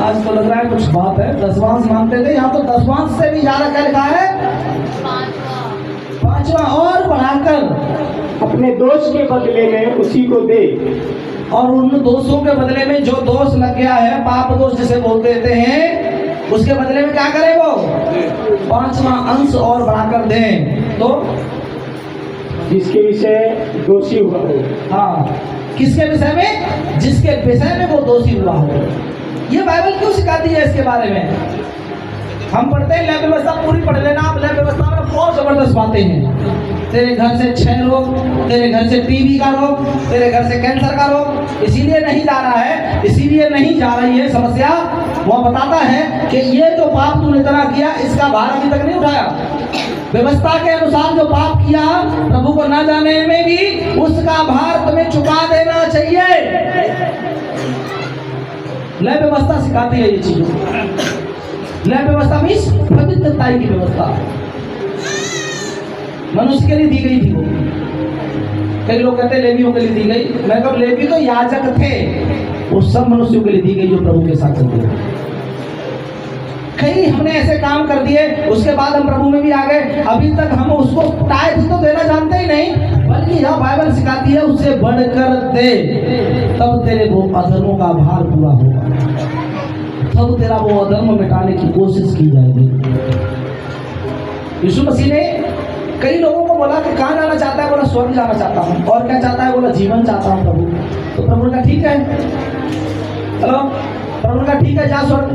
आज तो लग रहा है कुछ बात है। 10वां मानते थे, यहाँ तो 10वां से भी ज्यादा क्या लिखा है? 5वां और बढ़ाकर अपने दोष के बदले में उसी को दे। और उन दोषों के बदले में जो दोष लग गया है, पाप दोष जिसे बोल देते हैं, उसके बदले में क्या करे वो? 5वां अंश और बढ़ाकर दें। तो जिसके विषय दोषी हुआ हो। हाँ, किसके विषय में? जिसके विषय में वो दोषी हुआ हो। ये बाइबल क्यों सिखाती है इसके बारे में? हम पढ़ते हैं लय व्यवस्था पूरी पढ़ लेना। आप लय व्यवस्था में बहुत जबरदस्त बातें हैं। तेरे घर से 6 रोग, तेरे घर से टीबी का रोग, तेरे घर से कैंसर का रोग, इसीलिए नहीं जा रहा है, इसीलिए नहीं जा रही है समस्या। वो बताता है कि ये जो पाप तूने इतना किया, इसका भार अभी तक नहीं उठाया। व्यवस्था के अनुसार जो पाप किया, प्रभु को न जाने में भी उसका भार तुम्हें चुका देना चाहिए। लय व्यवस्था सिखाती है ये चीजों। लय व्यवस्था मीन्स पवित्रता की व्यवस्था मनुष्य के लिए दी गई थी। वो कई लोग कहते हैं लेवियों के लिए दी गई। मैं कब लेवी तो याजक थे, वो सब मनुष्यों के लिए दी गई जो प्रभु के साथ चलते हैं। कई हमने ऐसे काम कर दिए, उसके बाद हम प्रभु में भी आ गए, अभी तक हम उसको टाइप तो देना जानते ही नहीं, बल्कि यह बाइबल सिखाती है उससे बढ़कर दे, तब तेरे वो अधर्मों का भार पूरा होगा, तब तेरा वो अधर्म मिटाने की कोशिश की जाएगी। यीशु मसीह ने कई लोगों को बोला कि कहाँ जाना चाहता है? बोला स्वर्ग जाना चाहता हूँ। और क्या चाहता है? बोला जीवन चाहता हूँ प्रभु। तो प्रभु ने कहा ठीक है, हेलो, प्रभु ने कहा ठीक है, जा स्वर्ग।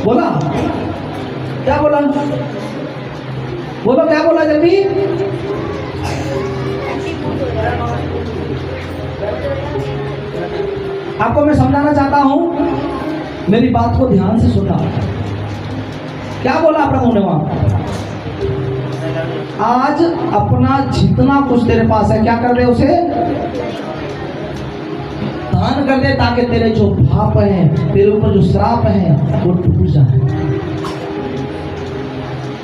बोला क्या बोला? बोलो क्या बोला जल्दी? आपको मैं समझाना चाहता हूं, मेरी बात को ध्यान से सुनना। क्या बोला प्रभु ने वहां? आज अपना जितना कुछ तेरे पास है क्या कर दे, उसे दान कर दे, ताकि तेरे जो पाप हैं, तेरे ऊपर जो श्राप हैं, वो टूट जाए।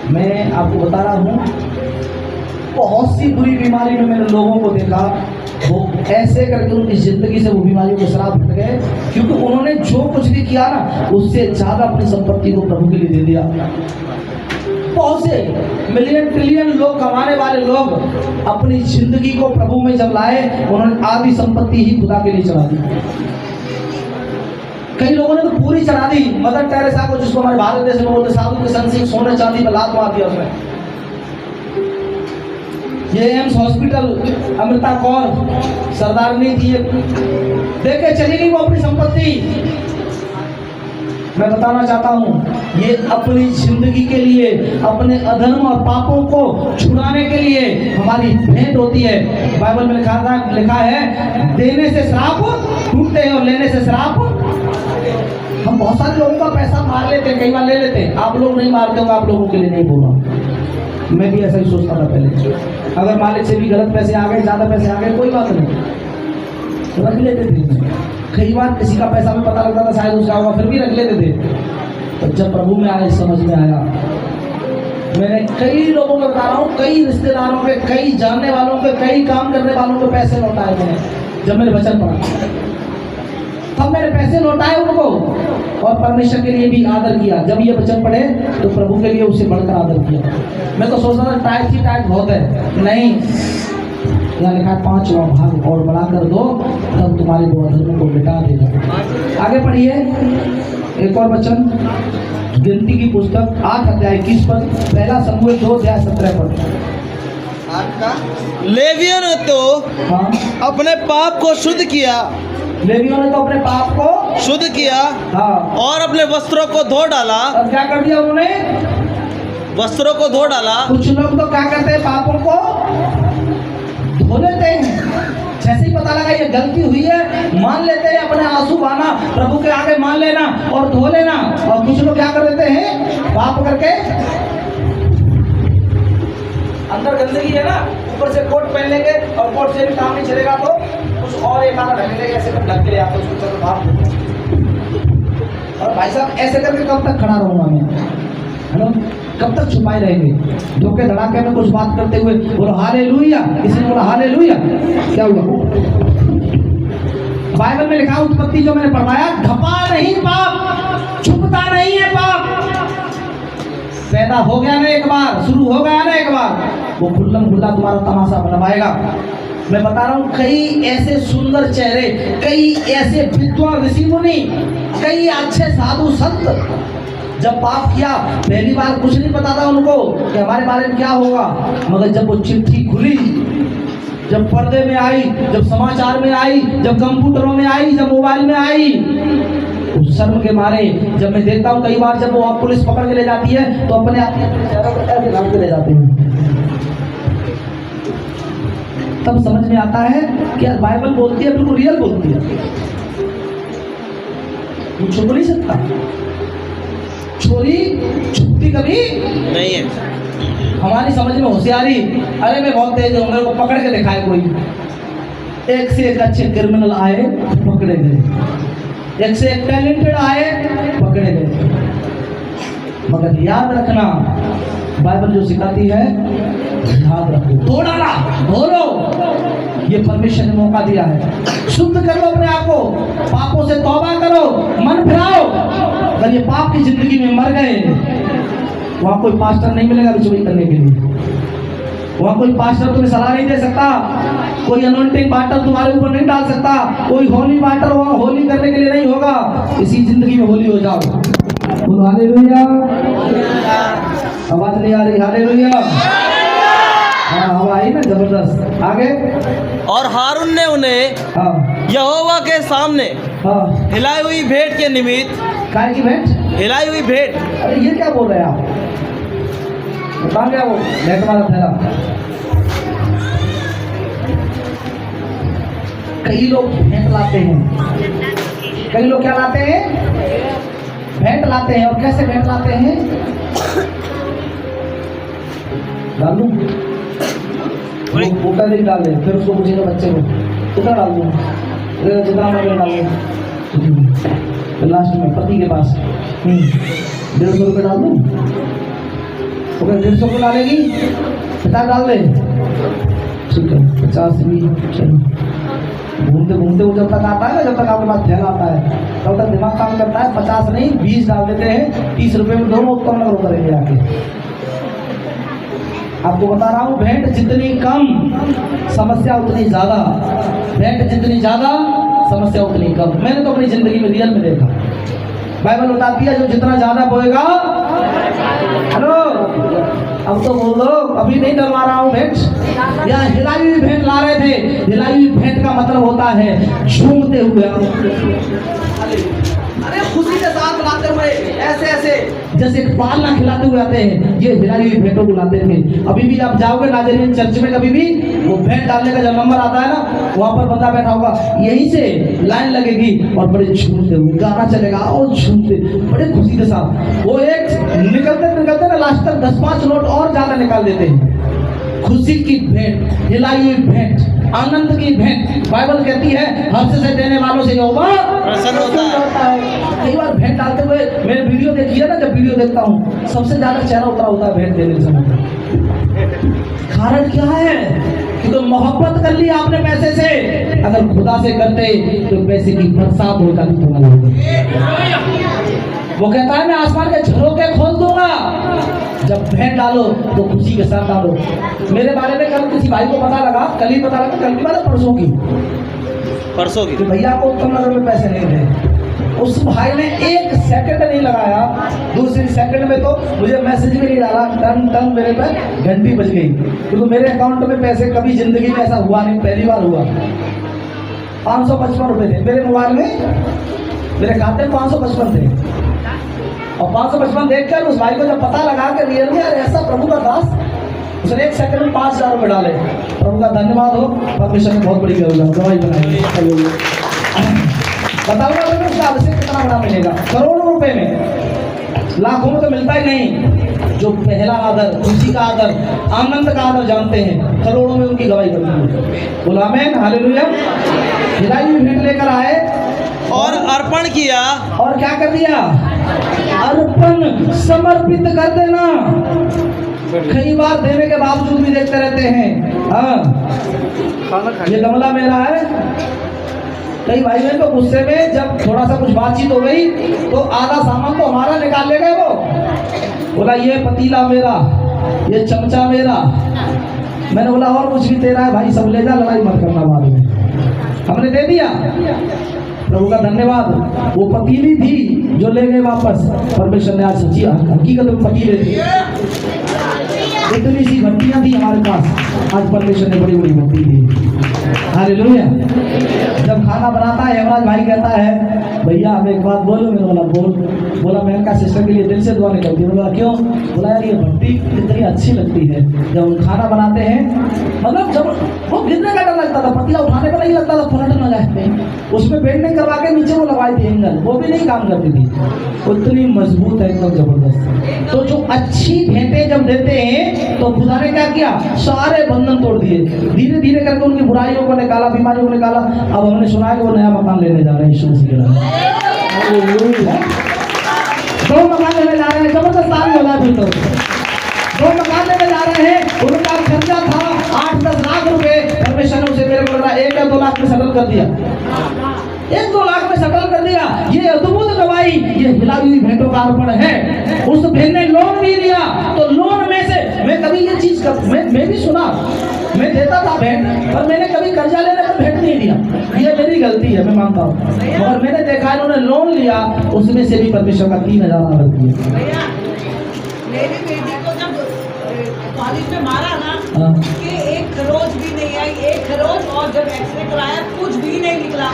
मैं आपको बता रहा हूँ, बहुत सी बुरी बीमारी में मैंने लोगों को देखा, वो ऐसे करके उनकी जिंदगी से वो बीमारियों के श्राप हट गए, क्योंकि उन्होंने जो कुछ भी किया ना, उससे ज्यादा अपनी संपत्ति को प्रभु के लिए दे दिया। बहुत से मिलियन ट्रिलियन लोग कमाने वाले लोग अपनी जिंदगी को प्रभु में जब लाए, उन्होंने आधी संपत्ति ही खुदा के लिए चला दी। कई लोगों ने तो पूरी चढ़ा दी मदर टेरेसा को, जिसको हमारे भारत देश में बोलते साधु के संग सोने चांदी पर लात मार दिया उसने। ये एम्स हॉस्पिटल अमृता कौर सरदारनी थी, देखे चली गई वो अपनी संपत्ति। मैं बताना चाहता हूँ ये अपनी जिंदगी के लिए, अपने अधर्म और पापों को छुड़ाने के लिए हमारी भेंट होती है। बाइबल में लिखा है देने से श्राप टूटते हैं और लेने से श्राप। हम बहुत सारे लोगों का पैसा मार लेते हैं, कई बार ले लेते हैं। आप लोग नहीं मारते होंगे, आप लोगों के लिए नहीं बोला, मैं भी ऐसा ही सोचता था पहले। अगर मालिक से भी गलत पैसे आ गए, ज्यादा पैसे आ गए, कोई बात नहीं, रख लेते थे। कई बार किसी का पैसा में पता लगता था शायद उसका होगा, फिर भी रख लेते थे। तो जब प्रभु में आया समझ में आया। मैंने कई लोगों को बता रहा हूँ, कई रिश्तेदारों के, कई जानने वालों के, कई काम करने वालों के पैसे लौटाए मैंने। जब मैंने वचन पढ़ा तब मैंने पैसे लौटाए उनको, और परमेश्वर के लिए भी आदर किया। जब ये वचन पढ़े तो प्रभु के लिए उससे बढ़कर आदर किया। मैं तो सोचता था टाइट ही टाइट बहुत है, नहीं, यहाँ लिखा 5वां भाग और बढ़ा कर दो तब तुम्हारे दो अधर्मों को मिटा देगा। आगे पढ़िए एक और वचन, गिनती की पुस्तक 8 अध्याय 21 पद, पहला शमूएल 2 अध्याय 17 पद। लेवियों ने तो हाँ, अपने पाप को शुद्ध किया, लेवियों ने तो अपने पाप को शुद्ध किया, हाँ, और अपने वस्त्रों को धो डाला। और क्या कर दिया उन्होंने? वस्त्रों को धो डाला। कुछ लोग तो क्या करते हैं, पापों को धो लेते हैं। जैसे ही पता लगा ये गलती हुई है, मान लेते हैं, अपने आंसू बहाना प्रभु के आगे मान लेना और धो लेना। और कुछ लोग क्या कर देते हैं, पाप करके अंदर गंदगी है ना, ऊपर से कोट पहन लेंगे और कोट से भी काम नहीं चलेगा तो कुछ और एक आधा ढक लेंगे, ऐसे ढक के ले आते उसको, चलो भाग। और भाई साहब ऐसे करके कब तक खड़ा रहूंगा मैं, है ना? कब तक छुपाए रहेंगे? धोखे धड़ाके में कुछ बात करते हुए बोलो हालेलुया, किसी ने बोला हालेलुया, क्या हुआ? बाइबल में लिखा उत्पत्ति जो मैंने पढ़ाया, धपा नहीं पाप, छुपता नहीं है पाप। पैदा हो गया ना एक बार, शुरू हो गया ना एक बार, वो खुल्लम खुल्ला तुम्हारा तमाशा बनवाएगा। मैं बता रहा हूँ कई ऐसे सुंदर चेहरे, कई ऐसे विद्वान ऋषि मुनि, कई अच्छे साधु संत जब पाप किया पहली बार कुछ नहीं पता था उनको कि हमारे बारे में क्या होगा, मगर जब वो चिट्ठी खुली, जब पर्दे में आई, जब समाचार में आई, जब कंप्यूटरों में आई, जब मोबाइल में आई, उस शर्म के मारे जब मैं देखता हूँ कई बार जब वो पुलिस पकड़ के ले जाती है तो अपने आप के ले जाते हैं। तब समझ में आता है कि यार बाइबल बोलती है, बिल्कुल रियल बोलती है, वो छुप नहीं सकता। छोरी छुपती कभी नहीं है। हमारी समझ में होशियारी, अरे मैं बहुत तेज हूँ, मेरे को पकड़ के दिखाए कोई। एक से एक अच्छे क्रिमिनल आए, पकड़े गए, एक से एक टैलेंटेड आए, पकड़े गए। मगर याद रखना, बाइबल जो सिखाती है याद रखो, धो डाला, धो लो, ये परमेश्वर ने मौका दिया है। शुद्ध कर लो अपने आप को, पापों से तौबा करो, मन फिराओ। अगर ये पाप की जिंदगी में मर गए, वहां कोई पास्टर नहीं मिलेगा बिचौली करने के लिए, वहां कोई पास्टर तुम्हें सलाह नहीं दे सकता, कोई अनॉइंटिंग वाटर तुम्हारे ऊपर नहीं डाल सकता, कोई होली वाटर वहां होली करने के लिए नहीं होगा। इसी जिंदगी में होली हो जाओ। बोलो हालेलुया। आवाज नहीं आ रही? हालेलुया। हाँ, हवा आई ना जबरदस्त। आगे, और हारून ने उन्हें हाँ यहोवा के सामने हाँ, हिलाई हुई भेंट के निमित्त, काय की भेंट? हिलाई हुई भेंट। अरे ये क्या बोल रहे हैं आप? कहाँ गया वो भेंट वाला थैला? कई लोग भेंट लाते हैं, कई लोग क्या लाते हैं? भेंट लाते हैं। और कैसे भेंट लाते हैं? डालू वो नहीं डाले, फिर उसको पूछेगा बच्चे को कितना डाल दूँ, जितना मैं डाल दूँ, फिर लास्ट में पति के पास 150 रुपये डाल दूँ, तो अगर 150 को डालेगी 50 डाल दे, ठीक है 50 भी चलो। घूमते घूमते वो जब तक आता है ना, जब तक आपके पास थैला आता है तब तक दिमाग काम करता है, 50 नहीं 20 डाल देते हैं, 30 रुपये में दोनों उत्पन्न करेंगे आके। आपको बता रहा हूँ, भेंट जितनी कम समस्या उतनी ज्यादा, भेंट जितनी ज्यादा समस्या उतनी कम। मैंने तो अपनी जिंदगी में रियल में देखा। बाइबल बताती है जो जितना ज्यादा बोएगा, हेलो अब तो बोल दो, अभी नहीं डलवा रहा हूँ भेंट, या हिलाई हुई भेंट ला रहे थे। हिलाई हुई भेंट का मतलब होता है झूमते हुए, अरे खुशी के साथ लाते हुए, ऐसे ऐसे जैसे पालना खिलाते हुए आते हैं, ये हिलाई हुई भेंटों को लाते थे। अभी भी आप जाओगे नाजरीन चर्च में, कभी भी वो भेंट डालने का जब नंबर आता है ना, वहाँ पर बंदा बैठा होगा, यहीं से लाइन लगेगी और बड़े झूमते हुए गाना चलेगा और झूमते बड़े खुशी के साथ। वो एक निकलते निकलते ना लास्ट तक 10-5 नोट और ज्यादा निकाल देते हैं। खुशी की भेंट, हिलाई हुई भेंट, आनंद की भेंट। बाइबल कहती है हर्ष से देने वालों से यहोवा प्रसन्न होता है। कई बार भेंट डालते हुए मैंने वीडियो देखी है ना, जब वीडियो देखता हूँ सबसे ज्यादा चेहरा उतरा होता है भेंट देने के समय। कारण क्या है? क्योंकि मोहब्बत कर ली आपने पैसे से। अगर खुदा से करते तो पैसे की बरसात हो जाती तुम्हारे ऊपर। वो कहता है मैं आसमान के झरोखे खोल दूंगा। जब भेंट डालो तो खुशी के साथ डालो। मेरे बारे में कल किसी भाई को पता लगा, कल ही पता लगा, कल की बात परसों की, कि भैया को उत्तम नगर में पैसे नहीं थे। उस भाई ने 1 सेकंड नहीं लगाया, दूसरी सेकंड में तो मुझे मैसेज भी नहीं डाला, टन टन मेरे पे घंटी बज गई। क्योंकि मेरे अकाउंट में पैसे कभी जिंदगी में ऐसा हुआ नहीं, पहली बार हुआ। 555 रुपए थे मेरे मोबाइल में, मेरे खाते में 555 थे। और 555 देखकर उस भाई को जब पता लगा कि रियल में ऐसा प्रभु का दास, उसने 1 सेकंड में 5000 रुपए डाले। प्रभु का धन्यवाद हो, परमेश्वर ने बहुत बड़ी गवाही बनाई। बताऊंगा उसका अभिषेक कितना बड़ा मिलेगा, करोड़ों रुपए में, लाखों में तो मिलता ही नहीं। जो पहला आदर, खुशी का आदर, आनंद का आदर जानते हैं, करोड़ों में उनकी गवाही करती है। बोलो आमीन, हालेलुया। हिलाई हुई भेंट लेकर आए और अर्पण किया, और क्या कर दिया? अर्पण, समर्पित कर देना। कई बार देने के बावजूद भी देखते रहते हैं, हाँ ये गमला मेरा है। कई भाई बहन तो गुस्से में जब थोड़ा सा कुछ बातचीत हो गई तो आधा सामान तो हमारा निकाल ले गए। वो बोला ये पतीला मेरा, ये चमचा मेरा। मैंने बोला और कुछ भी तेरा है भाई, सब ले जा, लड़ाई मत करना बाद में। हमने दे दिया, प्रभु का धन्यवाद। वो पतीली थी जो ले गए वापस, परमेश्वर ने आज सच्ची हकीकत में पतीले थे। इतनी सी भट्टियां थी हमारे पास, आज परमेश्वर ने बड़ी बड़ी भट्टी दी। हालेलुया। जब खाना बनाता है यमराज भाई कहता है भैया हमें एक बात बोलो। मैंने बोला बोल। बोला मैं इनका सिस्टर के लिए दिल से दुआ नहीं करती। बोला क्यों? बोला यार ये भट्टी कितनी अच्छी लगती है जब हम खाना बनाते हैं, मतलब जब वो गिरने का डर लगता था, पतीला उठाने का नहीं लगता था पलट न जाए, उसमें बेंडिंग करवा के नीचे वो लगाई थी एंगल, वो भी नहीं काम करती थी, उतनी मजबूत है एकदम जबरदस्त। तो जो अच्छी भेंटें जब देते हैं तो खुदा ने क्या किया? सारे बंधन तोड़ दिए, धीरे धीरे करके उनकी बुराइयों को निकाला, बीमारियों को निकाला। अब हमने सुना है कि वो नया मकान लेने जा रहे हैं यीशु मसीह के नाम। 2 मकान लेने जा रहे हैं, जबरदस्त तारीफ हो रहा है। फिर तो 2 मकान लेने जा रहे हैं। उनका खर्चा था 8-10 लाख रुपए। परमेश्वर ने उसे मेरे को लगा 1 या 2 लाख में सेटल कर दिया, 1-2 लाख में सेटल कर दिया। ये अद्भुत गवाही, ये हिलाई हुई भेंटों का अर्पण है। उस भेंट ने लोन भी दिया, तो लोन में से मैं कभी ये चीज मैं भी सुना, मैं देता था भेंट, पर मैंने कभी कर्जा लेने पर भेंट नहीं दिया। ये मेरी गलती है, मैं मानता हूँ। मगर मैंने देखा इन्होंने लोन लिया, उसमें से भी परमेश्वर का 3000 आदर दिया। मेरी बेटी को जब कॉलेज में मारा ना, कि 1 खरोच भी नहीं आई, 1 खरोच, और जब एक्सरे कराया कुछ भी नहीं निकला।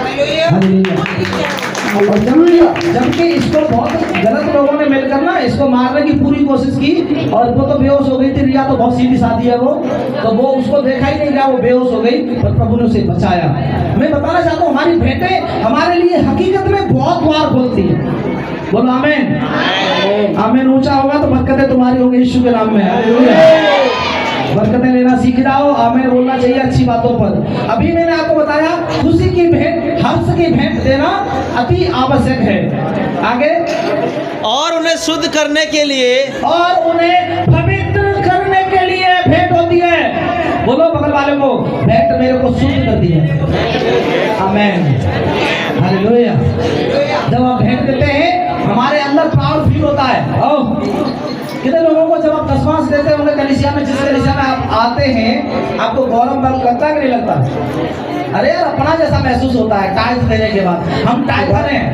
और जबकि इसको बहुत गलत लोगों ने मिलकर ना इसको मारने की पूरी कोशिश की, और वो तो बेहोश हो गई थी। रिया तो बहुत सीधी सादी है, वो तो वो उसको देखा ही नहीं गया, वो बेहोश हो गई, पर प्रभु ने उसे बचाया। मैं बताना चाहता हूँ हमारी भेंटें हमारे लिए हकीकत में बहुत द्वार खोलती है। बोलो आमीन। आमीन ऊंचा होगा तो बरकतें तुम्हारी होंगी यीशु के नाम में। बरकतें लेना सीख जाओ, आमीन बोलना चाहिए अच्छी बातों पर। अभी मैंने आपको बताया खुशी की भेंट, हर्ष की भेंट देना अति आवश्यक है। आगे, और उन्हें शुद्ध करने के लिए, और उन्हें पवित्र करने के लिए भेंट होती है। बोलो बगल वाले को, भेंट मेरे को शुद्ध कर दी है। आमीन, हालेलुया। जब आप भेंट देते हैं हमारे अंदर प्राउड फील होता है। कितने लोगों को जब आप 10 देते होंगे कलीसिया में, जिस कलीसिया में आते हैं आपको गौरव लगता है कि नहीं लगता? अरे यार अपना जैसा महसूस होता है टैक्स देने के बाद। हम टैक्स भरे हैं,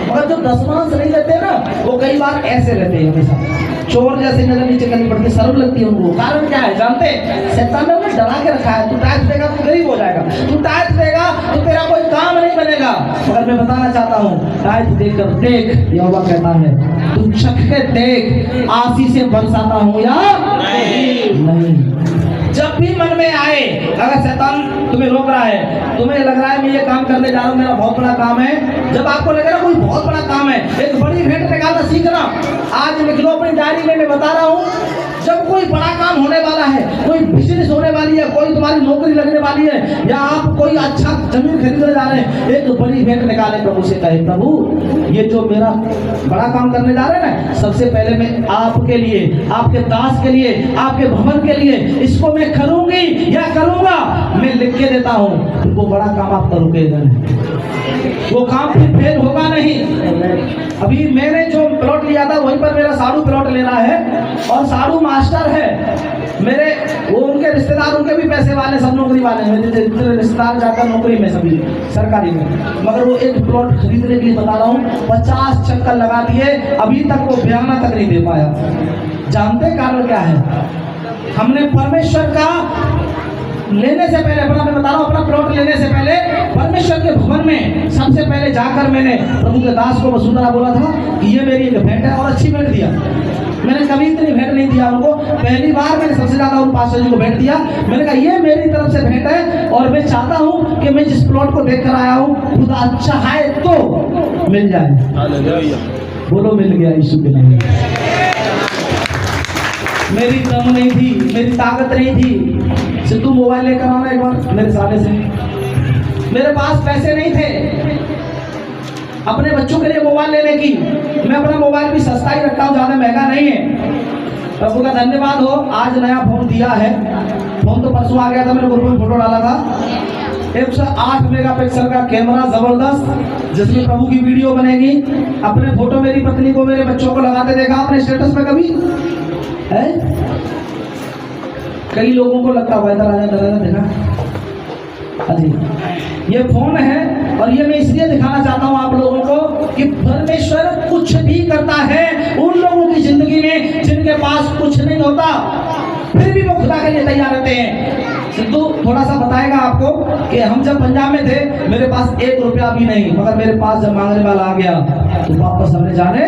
मगर जो दशमांश नहीं देते ना वो कई बार ऐसे रहते हैं, हमेशा चोर जैसे नजर नीचे करनी पड़ती है, शर्म लगती है उनको। कारण क्या है जानते हैं? शैतान ने उन्हें डरा के रखा है, तू टैक्स देगा तो गरीब हो जाएगा, तू टैक्स देगा तो तेरा कोई काम नहीं बनेगा। मगर मैं बताना चाहता हूँ टैक्स देकर देख, यहोवा कहता है तू चख के देख आशीष से बरसाता हूँ या नहीं। जब भी मन में आए, अगर शैतान तुम्हें रोक रहा है, तुम्हें लग रहा है मैं ये काम करने जा रहा हूँ, मेरा बहुत बड़ा काम है, जब आपको लग रहा है कोई बहुत बड़ा काम है, एक बड़ी भेंट निकालना सीखना। आज लिख लो अपनी डायरी में, मैं बता रहा हूँ जब कोई बड़ा काम होने वाला है, कोई बिजनेस होने वाली है, कोई तुम्हारी नौकरी लगने वाली है, या आप कोई अच्छा जमीन खरीदने जा रहे हैं, एक बड़ी भेंट निकाले, प्रभु से कहे प्रभु ये जो मेरा बड़ा काम करने जा रहे हैं ना, सबसे पहले मैं आपके लिए, आपके दास के लिए, आपके भवन के लिए इसको मैं करूंगी या करूंगा, मैं लिख के देता हूँ, वो बड़ा काम आप करोगे, वो काम फिर फेल होगा नहीं। अभी मैंने जो प्लॉट लिया था वहीं पर मेरा साड़ू प्लॉट ले रहा है, और साड़ू मास्टर है मेरे, वो उनके रिश्तेदार, उनके भी पैसे वाले, सब नौकरी वाले हैं, मेरे रिश्तेदार जाकर नौकरी में सभी सरकारी में, मगर वो एक प्लॉट खरीदने के लिए बता रहा हूँ 50 चक्कर लगा दिए, अभी तक वो बयाना तक नहीं दे पाया। जानते कारण क्या है? हमने परमेश्वर का लेने से पहले, अपना मैं बता रहा हूँ, अपना प्लॉट लेने से पहले परमेश्वर के भवन में सबसे पहले जाकर मैंने प्रभु के दास को वसुंधरा बोला था कि ये मेरी एक भेंट है, और अच्छी भेंट दिया। मैंने कभी इतनी भेंट नहीं दिया उनको, पहली बार मैंने सबसे ज्यादा उन पास्टर जी को भेंट दिया। मैंने कहा ये मेरी तरफ से भेंट है, और मैं चाहता हूँ कि मैं जिस प्लॉट को देख कर आया हूँ खुदा अच्छा है तो मिल जाए। बोलो मिल गया यीशु के नाम। मेरी दम नहीं थी, मेरी ताकत नहीं थी, सिद्धू मोबाइल लेकर आना एक बार मेरे साले से, मेरे पास पैसे नहीं थे अपने बच्चों के लिए मोबाइल लेने की, मैं अपना मोबाइल भी सस्ता ही रखता हूँ, ज्यादा महंगा नहीं है। प्रभु का धन्यवाद हो, आज नया फोन दिया है। फोन तो परसों आ गया था, मैंने ग्रुप में फोटो डाला था, 108 मेगापिक्सल का कैमरा जबरदस्त, जिसमें प्रभु की वीडियो बनेगी। अपने फोटो मेरी पत्नी को, मेरे बच्चों को लगाते देखा अपने स्टेटस पे कभी है? कई लोगों को लगता हुआ देखा। अजी ये फोन है, और ये मैं इसलिए दिखाना चाहता हूँ आप लोगों को कि परमेश्वर कुछ भी करता है उन लोगों की जिंदगी में जिनके पास कुछ नहीं होता, फिर भी वो खुदा के लिए तैयार रहते हैं। सिद्धू थोड़ा सा बताएगा आपको कि हम जब पंजाब में थे, मेरे पास 1 रुपया भी नहीं, मगर मेरे पास जब मांगने वाला आ गया तो वापस हमने जाने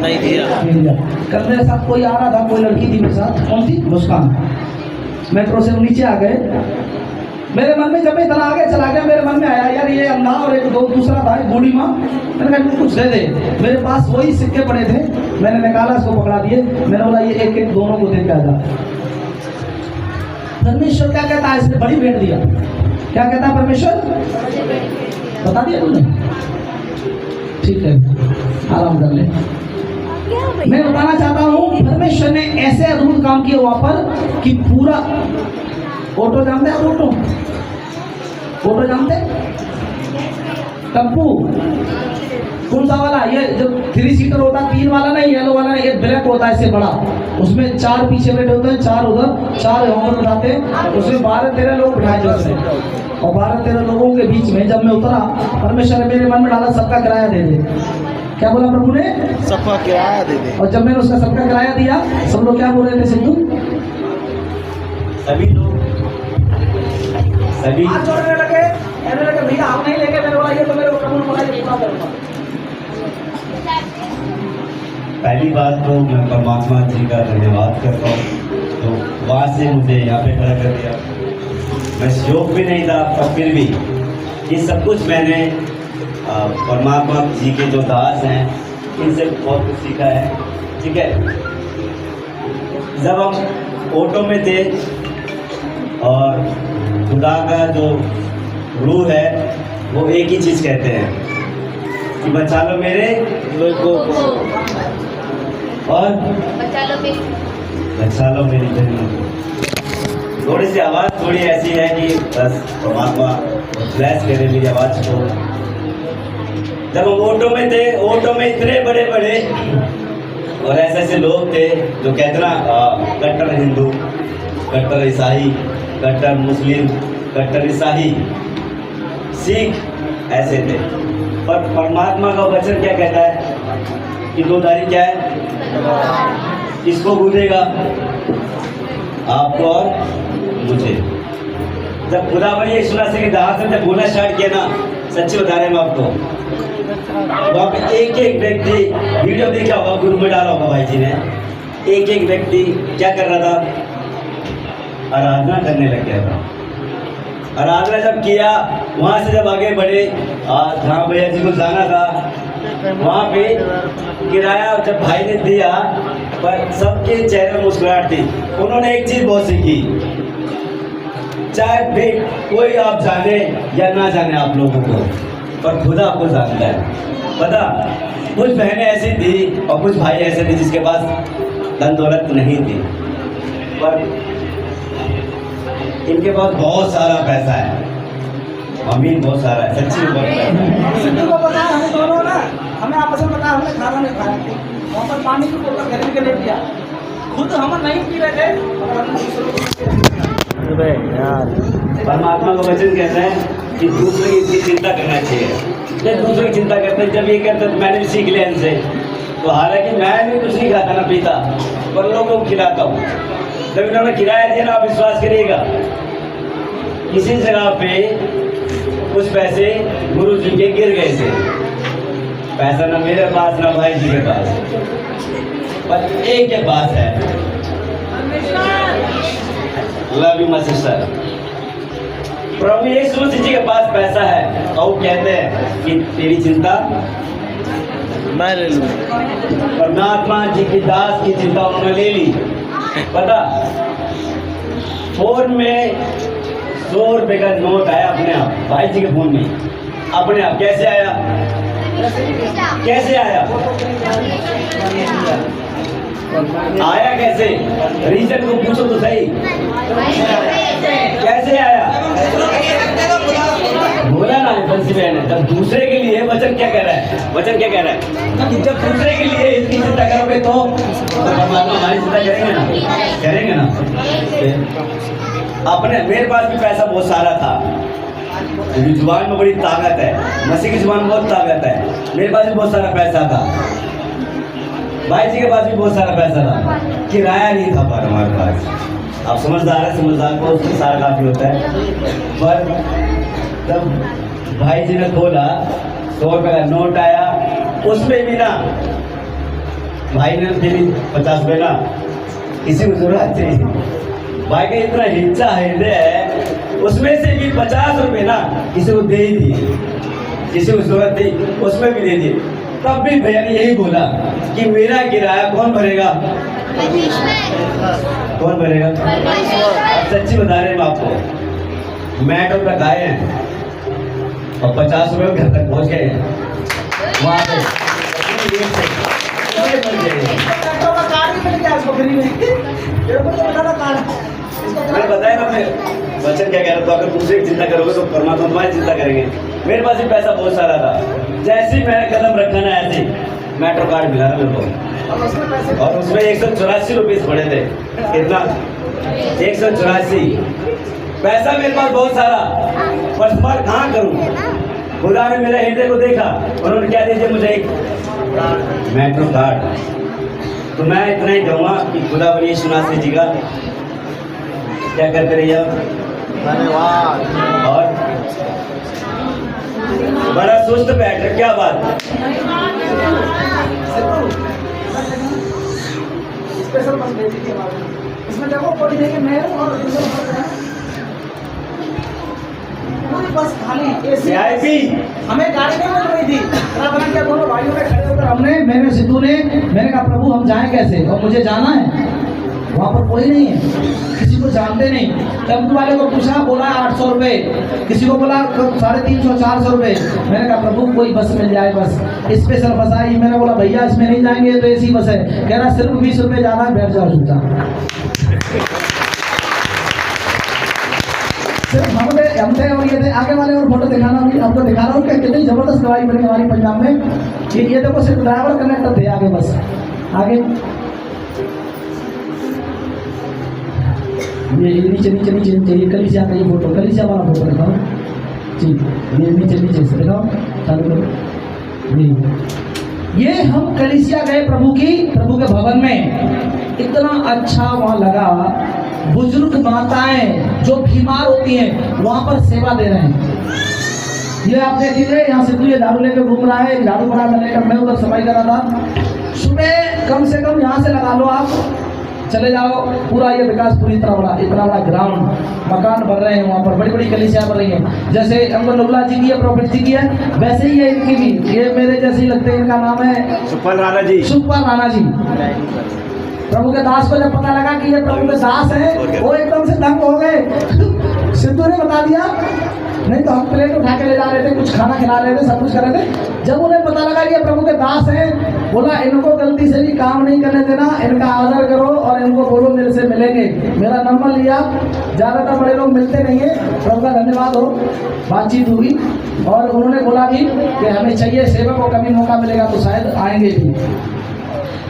नहीं दिया। कल मेरे साथ कोई आ रहा था, कोई लड़की थी मेरे साथ, कौन थी? मुस्कान। मेट्रो से नीचे आ गए, मेरे मन में जब मैं इतना आगे चला गया, मेरे मन में आया यार ये अंधा और एक दो दूसरा था बूढ़ी माँ, मैंने कहा कुछ दे दे। मेरे पास वही सिक्के पड़े थे, मैंने निकाला, उसको पकड़ा दिए, मैंने बोला ये एक एक दोनों को दे के आ जा। परमेश्वर क्या कहता है? इसने बड़ी भेंट दिया। क्या कहता है परमेश्वर? बता दिया तुमने? ठीक है, आराम कर ले। मैं बताना चाहता हूँ परमेश्वर ने ऐसे अद्भुत काम किए वहां पर कि पूरा ऑटो जानते हैं? ऑटो जानते हैं? टप्पू कौन सा वाला? ये जो 3 सीटर होता है, 3 वाला नहीं, येलो वाला नहीं, ये ब्लैक होता है इससे बड़ा, उसमें 4 पीछे बैठे होते हैं, 4 उधर, 4 यहाँ पर बैठाते हैं, उसमें 12-13 लोग बिठाए जाते हैं। और 12-13 लोगों के बीच में जब मैं उतरा, परमेश्वर ने मेरे मन में डाला सबका किराया दे दे। क्या बोला प्रभु ने? सबका किराया दे दे। और जब मैंने उसका सबका किराया दिया, सब लोग क्या बोल रहे थे सिद्धू? सभी लोग हाथ जोड़ने लगे, कहने लगे भैया हम नहीं लेके, मैंने बोला ये तो मेरे को कबूल बोला, ये पूरा करूंगा। पहली बात तो मैं परमात्मा जी का धन्यवाद करता हूँ, तो वहाँ से मुझे यहाँ पे खड़ा कर दिया। मैं शौक भी नहीं था, पर फिर भी ये सब कुछ मैंने परमात्मा जी के जो दास हैं इनसे बहुत कुछ सीखा है। ठीक है, जब हम ऑटो में थे और खुदा का जो रूह है वो एक ही चीज़ कहते हैं कि बचा लो मेरे लोगों को और बचा लो मेरी जन्म। थोड़ी सी आवाज़ थोड़ी ऐसी है कि बस परमात्मा ब्लेस करे मेरी आवाज़ को। जब हम ऑटो में थे, ऑटो में इतने बड़े बड़े और ऐसे ऐसे लोग थे जो कहते ना कट्टर हिंदू, कट्टर ईसाई, कट्टर मुस्लिम, कट्टर ईसाई, सिख, ऐसे थे। पर परमात्मा का वचन क्या कहता है कि दो धारी क्या है, किसको गूंजेगा, आपको और मुझे। जब खुदा भाई ये सुना से जब बोलना स्टार्ट किया ना, सच्ची बता रहे हैं आपको, वहाँ पे एक एक व्यक्ति, वीडियो देखा होगा, ग्रुप में डाला होगा भाई जी ने, एक एक व्यक्ति क्या कर रहा था, आराधना करने लग गया था। आराधना जब किया, वहाँ से जब आगे बढ़े, जहाँ भैया जी को जाना था, वहाँ पे किराया जब भाई ने दिया, पर सबके चेहरे में मुस्कुराहट थी। उन्होंने एक चीज बहुत सीखी, चाहे भी कोई आप जाने या ना जाने आप लोगों को, पर खुदा आपको जानता है। पता, कुछ बहनें ऐसी थी और कुछ भाई ऐसे थे जिसके पास धन दौलत नहीं थी, पर इनके पास बहुत सारा पैसा है, अमीर बहुत सारा है, सच्ची में बहुत पैसा है। सिद्धू को पता है, हमें दोनों ना, हमें आपस में पता है, हमने खाना नहीं खाया, वहाँ पर पानी की बोतल खरीद के ले लिया, खुद हम नहीं पी रहे थे। परमात्मा का वचन कहता है कि दूसरे की चिंता करना चाहिए। जब दूसरे की चिंता करते हैं, जब ये करते तो मैंने भी सीख लिया इनसे। तो हालांकि मैं भी कुछ नहीं खाता ना पीता, पर लोगों को खिलाता हूँ। जब इन्होंने किराया दिया ना, आप विश्वास करिएगा, किसी जगह पे कुछ पैसे गुरु जी के गिर गए थे, पैसा ना मेरे पास ना भाई जी के पास, पर एक के पास है। Love you my sister. प्रभु यीशु मसीह जी के पास पैसा है और वो कहते हैं कि तेरी चिंता मैं ले लूँ। परमात्मा जी की दास की चिंता उन्होंने ले ली। पता, फोन में 100 रुपए का नोट आया अपने आप, भाई जी के फोन में अपने आप। कैसे आया, कैसे आया, आया कैसे, रीजन को पूछो तो सही, कैसे आया, बोला ना बंसी बहन ने। जब दूसरे के लिए वचन क्या कह रहा है, वचन क्या कह रहा है, जब दूसरे के लिए इसकी चिंता करोगे तो परमात्मा हमारी चिंता करेंगे ना, करेंगे ना। अपने मेरे पास भी पैसा बहुत सारा था, जुबान में बड़ी ताकत है, मसीह की जुबान में बहुत ताकत है। मेरे पास भी बहुत सारा पैसा था, भाई जी के पास भी बहुत सारा पैसा था, किराया नहीं था पर हमारे पास। आप समझदार है, समझदार को उसमें सारा काफी होता है। पर तब भाई जी ने खोला, 100 रुपए का नोट आया, उसमें भी ना भाई ने दिली 50 रुपए ना, किसी को जरूरत थी, भाई का इतना हिस्सा हृदय है, उसमें से भी 50 रुपए ना किसी को दे ही दिए, किसी को जरूरत थी उसमें भी दे दिए। तब भी भैया ने यही बोला कि मेरा किराया कौन भरेगा, कौन भरेगा। सच्ची बता रहे हैं आपको, मैटर तक आए हैं और 50 रुपए घर तक पहुंच गए हैं, वहां पे मैंने बताया ना, मैं वचन क्या कह रहा था, अगर दूसरे की चिंता करोगे तो परमात्मा तुम्हारी चिंता करेंगे। मेरे पास भी पैसा बहुत सारा था, जैसे ही मैंने कदम रखा ना, ऐसे मेट्रो कार्ड मिला मेरे को, और उसमें 184 रुपये पड़े थे। कितना, 184। पैसा मेरे पास बहुत सारा, पर इस्तेमाल कहाँ करूँ। खुदा ने मेरे हृदय को देखा, उन्होंने क्या दे दिया मुझे, एक मेट्रो कार्ड। तो मैं इतना ही कहूँगा कि खुदा बनी सुनासी जी का क्या करते रहिए धन्यवाद। और बड़ा सुस्त बैठ, क्या बात, इसमें देखो कोई नहीं, मैं और बस खाली हमें गाड़ी नहीं मिल रही थी, क्या दोनों भाइयों ने खड़े होकर हमने, मैंने सिद्धू ने, मैंने कहा प्रभु हम जाएं कैसे, और मुझे जाना है, वहाँ पर कोई नहीं है, किसी को जानते नहीं। टेम्पो वाले को पूछा, बोला 800 रुपये, किसी को बोला 350 400 रुपये। मैंने कहा प्रभु कोई बस मिल जाए, बस स्पेशल बस आई। मैंने बोला भैया इसमें नहीं जाएंगे तो ऐसी बस है, कह रहा सिर्फ 20 रुपये जाना है, बैठ जाओ चुपचाप। सिर्फ हमने और ये थे आगे वाले, और फोटो दिखाना भी आपको दिखा रहा हूँ कि कितनी जबरदस्त दवाई बनी हमारी पंजाब में। ये देखो सिर्फ ड्राइवर कनेक्टर थे आगे बस, आगे ये नीचे नीचे नीचे नीचे ये कलीसिया का ये फोटो, कलीसिया वाला फोटो दिखाओ जी, ये नीचे नीचे से दिखाओ, चालू करो। ये हम कलीसिया गए प्रभु के भवन में, इतना अच्छा वहाँ लगा। बुजुर्ग माताएं जो बीमार होती हैं वहाँ पर सेवा दे रहे हैं। ये आप देख लीजिए, यहाँ से ये झाड़ू लेकर घूम रहा है, झाड़ू बड़ा लेकर मैं उधर सफाई कर रहा था। सुबह कम से कम यहाँ से लगा लो, आप चले जाओ, पूरा ये विकास पूरी तरह बड़ा, इतना बड़ा ग्राउंड, मकान बन रहे हैं वहाँ पर, बड़ी बड़ी कलीसिया बन रही है। जैसे हमको नबला जी की है, प्रॉफिट जी की है, वैसे ही है इनकी भी। ये मेरे जैसे ही लगते हैं। इनका नाम है सुखपाल राणा जी। सुखपाल राणा जी। प्रभु के दास को जब पता लगा कि ये प्रभु के दास है, वो एकदम से दंग हो गए। सिद्धू ने बता दिया, नहीं तो हम प्लेट उठा के ले जा रहे थे, कुछ खाना खिला रहे थे, सब कुछ कर रहे थे। जब उन्हें पता लगा कि ये प्रभु के दास हैं, बोला इनको गलती से भी काम नहीं करने देना, इनका आदर करो और इनको बोलो मेरे से मिलेंगे। मेरा नंबर लिया, ज़्यादातर बड़े लोग मिलते नहीं है। प्रभु का धन्यवाद हो, बातचीत हुई और उन्होंने बोला भी कि हमें चाहिए सेवक को, कभी मौका मिलेगा तो शायद आएंगे भी।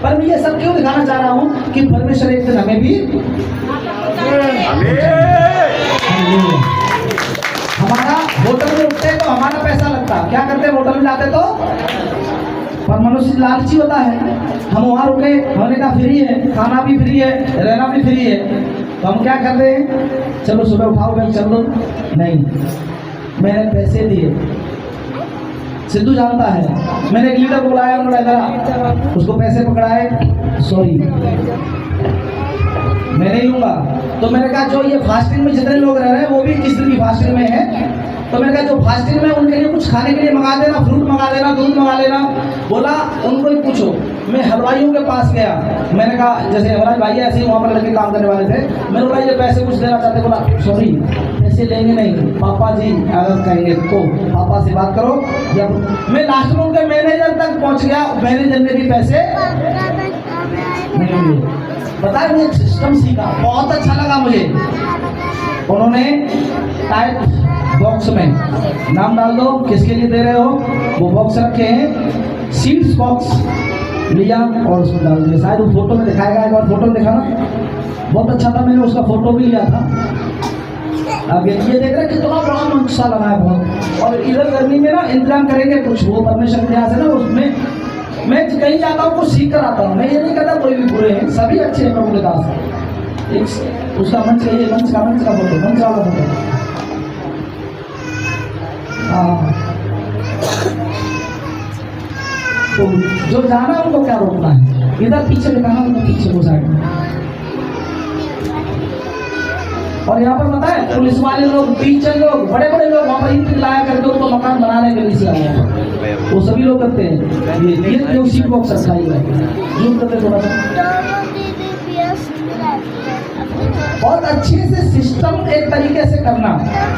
पर मैं ये सब क्यों दिखाना चाह रहा हूँ कि परमेश्वर एक दिन हमें भी हमारा होटल में उठते तो हमारा पैसा लगता, क्या करते होटल में जाते तो, पर मनुष्य लालची होता है। हम वहाँ रुके, होने का फ्री है, खाना भी फ्री है, रहना भी फ्री है, तो हम क्या करते हैं, चलो सुबह उठाओ बैंक चल लो। नहीं, मैंने पैसे दिए, सिद्धू जानता है, मैंने एक लीडर को बुलाया, उन्होंने कहा उसको पैसे पकड़ाए, सॉरी मैं नहीं लूँगा। तो मैंने कहा जो ये फास्टिंग में जितने लोग रह रहे हैं वो भी किस दिन की फास्टिंग में है, तो मैंने कहा जो फास्टिंग में उनके लिए कुछ खाने के लिए मंगा देना, फ्रूट मंगा देना, दूध मंगा लेना। बोला उनको ही पूछो। मैं हलवाइयों के पास गया, मैंने कहा जैसे हमारे भाई ऐसे ही वहाँ पर लड़के काम करने वाले थे, मैंने बोला ये पैसे कुछ देना चाहते, बोला सॉरी पैसे लेंगे नहीं, पापा जी अगर कहेंगे तो पापा से बात करो। या मैं लास्ट में उनके मैनेजर तक पहुँच गया, मैनेजर ने भी पैसे नहीं लिए। बताया, मुझे सिस्टम सीखा, बहुत अच्छा लगा मुझे। उन्होंने टाइप बॉक्स में नाम डाल दो, किसके लिए दे रहे हो, वो बॉक्स रखे हैं, सीड्स बॉक्स लिया और उसमें डाल दिया। शायद वो फोटो में दिखाएगा, एक बार फोटो में दिखाना, बहुत अच्छा था, मैंने उसका फोटो भी लिया था। अब ये देख रहे हैं कितना बड़ा मंशा लगा है बहुत। और इधर गर्मी में ना इंतजाम करेंगे कुछ, वो परमेश्वर के यहाँ से ना, उसमें मैं कहीं जाता हूँ कुछ सीख कर आता हूँ। मैं ये नहीं कहता कोई भी बुरे हैं, सभी अच्छे हैं प्रभु के दास। एक उसका मंच है, ये मंच का फोटो, मंच वाला फोटो। हाँ, तो जो जाना उनको क्या रोकना है, इधर पीछे दिखाना, उनको पीछे को साइड में। और यहाँ पर पता है पुलिस वाले लोग, टीचर लोग, बड़े बड़े लोग वहाँ पर ईंट लाया करके उनको मकान बनाने के लिए से आए हैं, वो सभी लोग करते हैं। ये जो सीट बॉक्स रखा ही है, जूम करते थोड़ा सा। बहुत अच्छे से सिस्टम एक तरीके से करना।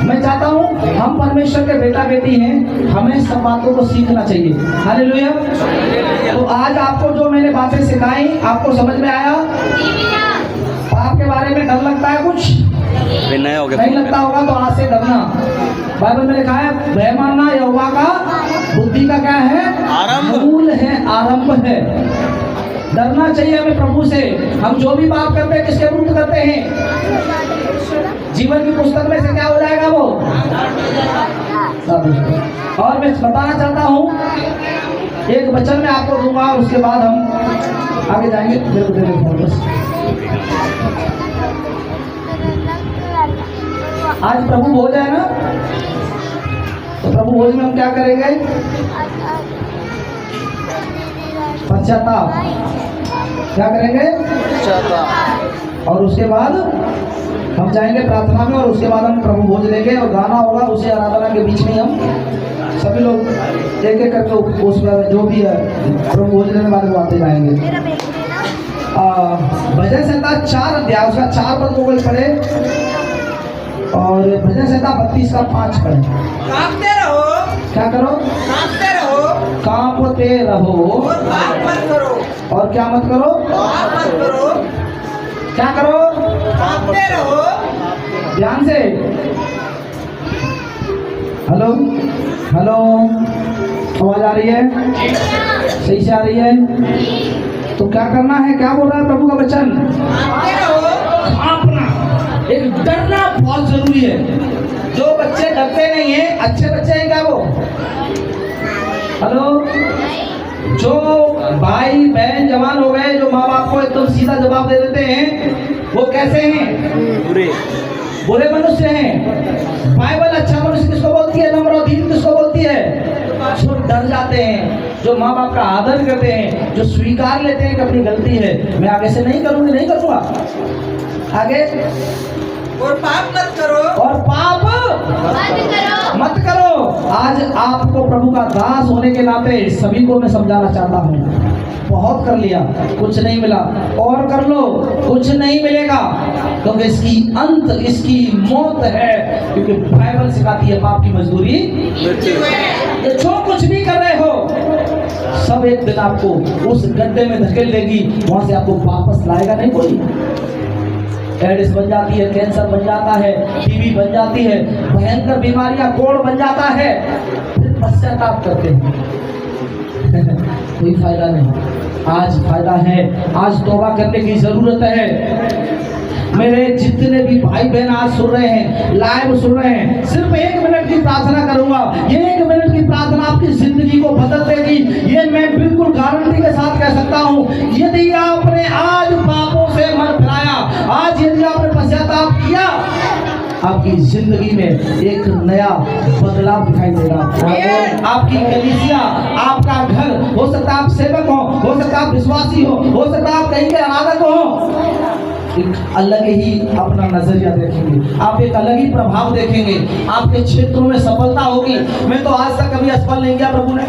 मैं चाहता हूँ हम परमेश्वर के बेटा बेटी हैं, हमें सब बातों को सीखना चाहिए। हालेलुया। तो आज आपको जो मैंने बातें सिखाई, आपको समझ में आया? पाप के बारे में डर लगता है कुछ? नहीं लगता होगा तो आज से डरना। बाइबल में लिखा है भय मानना यहोवा का बुद्धि का क्या है, आरंभ, मूल है, आरंभ है। डरना चाहिए हमें प्रभु से। हम जो भी पाप करते हैं किसके विरुद्ध करते हैं? जीवन की पुस्तक में से क्या हो जाएगा वो? और मैं बताना चाहता हूँ, एक वचन मैं आपको दूंगा, उसके बाद हम आगे जाएंगे। आज प्रभु भोज है ना, तो प्रभु भोज में हम क्या करेंगे? पश्चाताप। क्या करेंगे? पश्चाताप। और उसके बाद हम जाएंगे प्रार्थना में, और उसके बाद हम प्रभु भोज लेंगे और गाना होगा। उसी आराधना के बीच में हम सभी लोग एक एक करके उसमें जो भी है प्रभु भोज लेने वाले वो आते जाएंगे। भजन संहिता 4 अध्याय, उसका 4 पद को कोई पढ़े, और भजन संहिता 32 का 5 पढ़े। कांपते रहो। क्या करो? कांपते रहो। कांपते रहो। और पाप मत करो। और क्या मत करो? पाप मत करो। क्या करो? कांपते रहो। ध्यान से। हेलो हेलो, आवाज आ रही है? सही से आ रही है? तो क्या करना है, क्या बोल रहा है प्रभु का वचन? कांपना, एक डरना बहुत जरूरी है। जो बच्चे डरते नहीं है, अच्छे बच्चे हैं क्या वो? हेलो, जो भाई बहन जवान हो गए, जो माँ बाप को एकदम सीधा जवाब दे देते हैं, वो कैसे हैं? बुरे मनुष्य हैं। बाइबल अच्छा मनुष्य किसको बोलती है? नम्र और दीन किसको बोलती है? जो डर जाते हैं, जो माँ बाप का आदर करते हैं, जो स्वीकार लेते हैं कि अपनी गलती है, मैं आगे से नहीं करूंगी, नहीं करूंगा आगे, और पाप मत करो, और पाप मत करो। आज आपको प्रभु का दास होने के नाते सभी को मैं समझाना चाहता हूँ, बहुत कर लिया कुछ नहीं मिला, और कर लो कुछ नहीं मिलेगा, क्योंकि इसकी अंत, इसकी मौत है। क्योंकि बाइबल सिखाती है पाप की मजदूरी, ये जो कुछ भी कर रहे हो सब एक दिन आपको उस गड्ढे में धकेल देगी, वहां से आपको वापस लाएगा नहीं कोई। एड्स बन जाती है, कैंसर बन जाता है, टीबी बन जाती है, भयंकर बीमारियां, कोड़ बन जाता है, फिर पश्चाताप करते हैं कोई फायदा नहीं। आज फायदा है, आज तौबा करने की जरूरत है। मेरे जितने भी भाई बहन आज सुन रहे हैं, लाइव सुन रहे हैं, सिर्फ 1 मिनट की प्रार्थना करूंगा। ये 1 मिनट की प्रार्थना आपकी जिंदगी को बदल देगी, ये मैं बिल्कुल गारंटी के साथ कह सकता हूँ। यदि आपने आज पापों से मन फिराया, आज यदि आपने पश्चाताप किया, आपकी जिंदगी में एक नया बदलाव दिखाई देगा। आपकी कलीसिया, आपका घर, हो सकता है आप सेवक हो सकता है आप विश्वासी हो सकता है आप कहीं के आराधक हो, एक अलग ही अपना नजरिया देखेंगे, आप एक अलग ही प्रभाव देखेंगे, आपके क्षेत्रों में सफलता होगी। मैं तो आज तक कभी असफल नहीं किया प्रभु ने,